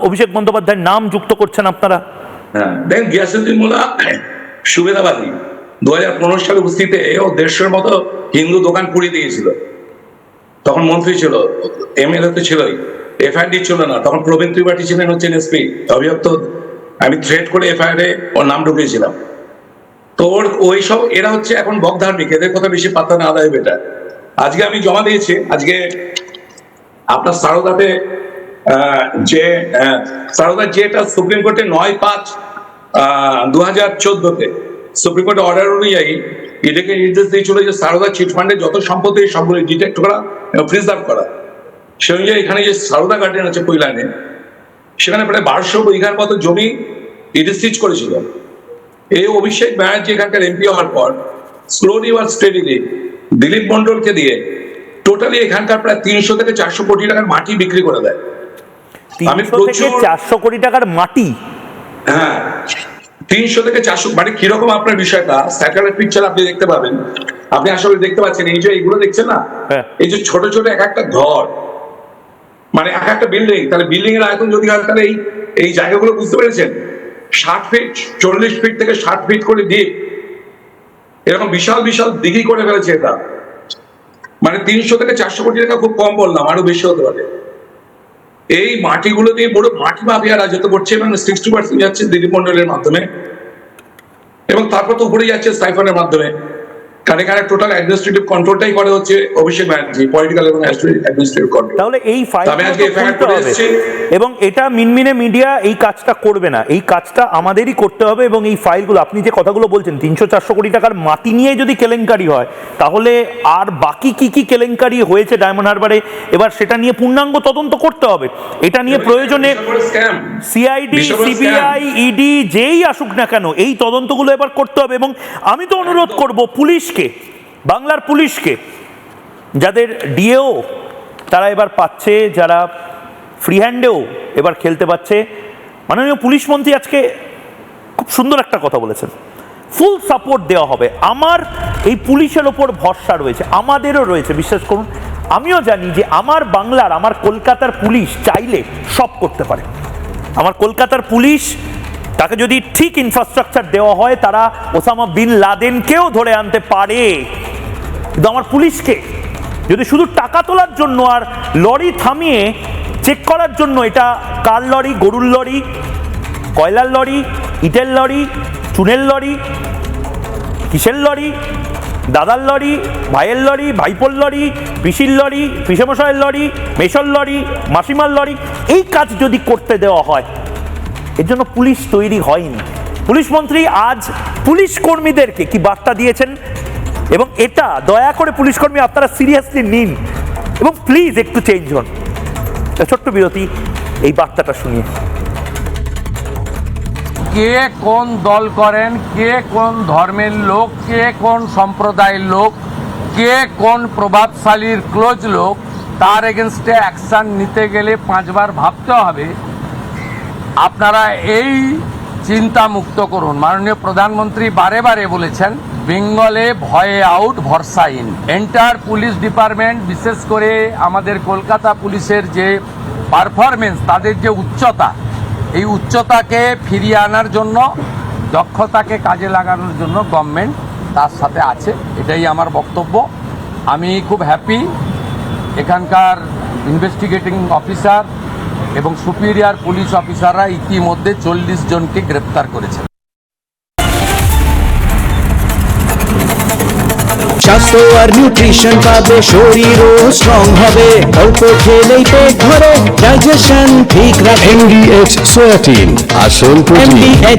অভিষেক বন্দ্যোপাধ্যায়ের নাম যুক্ত করছেন আপনারা। হ্যাঁ, দেখেন গিয়াসউদ্দিন মোল্লা সুবিধাবাদী। 2015 সালে উপস্থিতে ও 150-এর মতো হিন্দু দোকান পুড়িয়ে দিয়েছিল। তখন মন্ত্রী ছিল, এমএলএ তো ছিলই, এফআইডি ছিল না। তখন প্রবীণ ত্রিপাঠী ছিলেন হচ্ছেন এসপি, অভিযুক্ত। আমি থ্রেট করে এফআইআরে ওর নাম ঢুকিয়েছিলাম। তো ওই সব এরা হচ্ছে এখন বকধার্মিক, এদের কথা বেশি পাত্তা না দেয় বেটা। আজকে আমি জমা দিয়েছি, আজকে আপনার সারদাতে যে সারদার যেটা সুপ্রিম কোর্টে 9/5/2014 সুপ্রিম কোর্টের অর্ডার অনুযায়ী এটাকে নির্দেশ দিয়েছিল যে সারদা চিটফান্ডের যত সম্পত্তি সবগুলো ডিটেক্ট করা এবং প্রিজার্ভ করা। সে অনুযায়ী এখানে যে সারদা গার্ডেন আছে কৈলানে, সেখানে প্রায় 1200 বিঘার মতো জমি রিজিস্ট্রিজ করেছিল। এই অভিষেক ব্যানার্জি এখানকার এমপি হওয়ার পর স্লোলি বা স্টেডিলি দিলীপ মন্ডলকে দিয়ে টোটালি এখানকার প্রায় 300 থেকে 400 কোটি টাকার মাটি বিক্রি করে দেয়। 300 থেকে 400 কোটি টাকার মাটি? হ্যাঁ, 300 থেকে 400। মানে কিরকম আপনার বিষয়টা, স্যাটেলাইট পিকচার আপনি দেখতে পাবেন, আপনি আসলে দেখতে পাচ্ছেন এই যে এইগুলো দেখছেন না, এই যে ছোট ছোট এক একটা ঘর, মানে এক একটা বিল্ডিং, তাহলে বিল্ডিং এর আয়তন যদি হয় তাহলে এই জায়গাগুলো বুঝতে পেরেছেন, 60 ফিট 40 ফিট থেকে 60 ফিট করে ডিপ, এরকম বিশাল বিশাল দিঘি করে ফেলেছে এটা। মানে 300 থেকে 400 কোটি টাকা খুব কম বললাম, আরো বেশি হতে পারে। এই মাটিগুলো দিয়ে বড় মাটি মাফিয়া রাজত্ব করছে এবং 60% যাচ্ছে দিলীপ মন্ডলের মাধ্যমে, এবং তারপর তো উপরে যাচ্ছে সাইফনের মাধ্যমে। কারণ এখানে টোটাল অ্যাডমিনিস্ট্রেটিভ কন্ট্রোলটাই করে হচ্ছে অভিষেক ব্যানার্জি, পলিটিক্যাল এবং অ্যাডমিনিস্ট্রেটিভ কন্ট্রোল। তাহলে এই ফাইল এবং এটা মিনমিনে মিডিয়া এই কাজটা করবে না, এই কাজটা আমাদেরই করতে হবে। এবং এই ফাইলগুলো আপনি যে কথাগুলো বলছেন 300-400 কোটি টাকার মাটি নিয়ে যদি কেলেঙ্কারি হয়, তাহলে আর বাকি কি কি কেলেঙ্কারি হয়েছে ডায়মন্ড হারবারে, এবার সেটা নিয়ে পূর্ণাঙ্গ তদন্ত করতে হবে। এটা নিয়ে প্রয়োজনে সিআইডি, সিবিআই, ইডি যেই আসুক না কেন এই তদন্তগুলো এবার করতে হবে। এবং আমি তো অনুরোধ করব পুলিশকে, বাংলার পুলিশকে, যাদের ডিএও তারা এবার পাচ্ছে, যারা ফ্রি হ্যান্ডেও এবার খেলতে পাচ্ছে। মাননীয় পুলিশ মন্ত্রী আজকে খুব সুন্দর একটা কথা বলেছেন, ফুল সাপোর্ট দেওয়া হবে। আমার এই পুলিশের ওপর ভরসা রয়েছে, আমাদেরও রয়েছে, বিশ্বাস করুন। আমিও জানি যে আমার বাংলার, আমার কলকাতার পুলিশ চাইলে সব করতে পারে। আমার কলকাতার পুলিশ, তাকে যদি ঠিক ইনফ্রাস্ট্রাকচার দেওয়া হয়, তারা ওসামা বিন লাদেনকেও ধরে আনতে পারে। কিন্তু আমার পুলিশকে যদি শুধু টাকা তোলার জন্য আর লরি থামিয়ে চেক করার জন্য, এটা কার লরি, গরুর লরি, কয়লার লরি, ইটের লরি, চুনের লরি, কিসের লরি, দাদার লরি, ভাইয়ের লরি, ভাইপোর লরি, পিসির লরি, পিসেমশাইয়ের লরি, মেশর লরি, মাসিমার লরি, এই কাজ যদি করতে দেওয়া হয়, এর জন্য পুলিশ তৈরি হয়নি। পুলিশ মন্ত্রী আজ পুলিশ কর্মীদেরকে কি বার্তা দিয়েছেন, এবং এটা দয়া করে পুলিশ কর্মী আপনারা সিরিয়াসলি নিন এবং প্লিজ একটু চেঞ্জ হন। ছোট্ট বিরতি, এই বার্তাটা শুনিয়ে। কে কোন দল করেন, কে কোন ধর্মের লোক, কে কোন সম্প্রদায়ের লোক, কে কোন প্রভাবশালীর ক্লোজ লোক, তার এগেনস্টে অ্যাকশন নিতে গেলে 5 বার ভাবতে হবে। আপনারা এই চিন্তা মুক্ত করুন। মাননীয় প্রধানমন্ত্রী বারে বারে বলেছেন, বেঙ্গলে ভয়ে আউট, ভরসা ইন। এন্টার পুলিশ ডিপার্টমেন্ট, বিশেষ করে আমাদের কলকাতা পুলিশের যে পারফরমেন্স, তাদের যে উচ্চতা, এই উচ্চতাকে ফিরিয়ে আনার জন্য, দক্ষতাকে কাজে লাগানোর জন্য গভর্নমেন্ট তার সাথে আছে, এটাই আমার বক্তব্য। আমি খুব হ্যাপি এখানকার ইনভেস্টিগেটিং অফিসার এবং সুপিরিয়র পুলিশ অফিসাররা ইতিমধ্যে 40 জনকে গ্রেপ্তার করেছেন। স্বাস্থ্য আর নিউট্রিশন পাবে, শরীরও স্ট্রং হবে, অল্প খেলেই পেট ভরে, ডাইজেশন ঠিক রাখে। MDH সোয়াটিন, আসল প্রোটিন।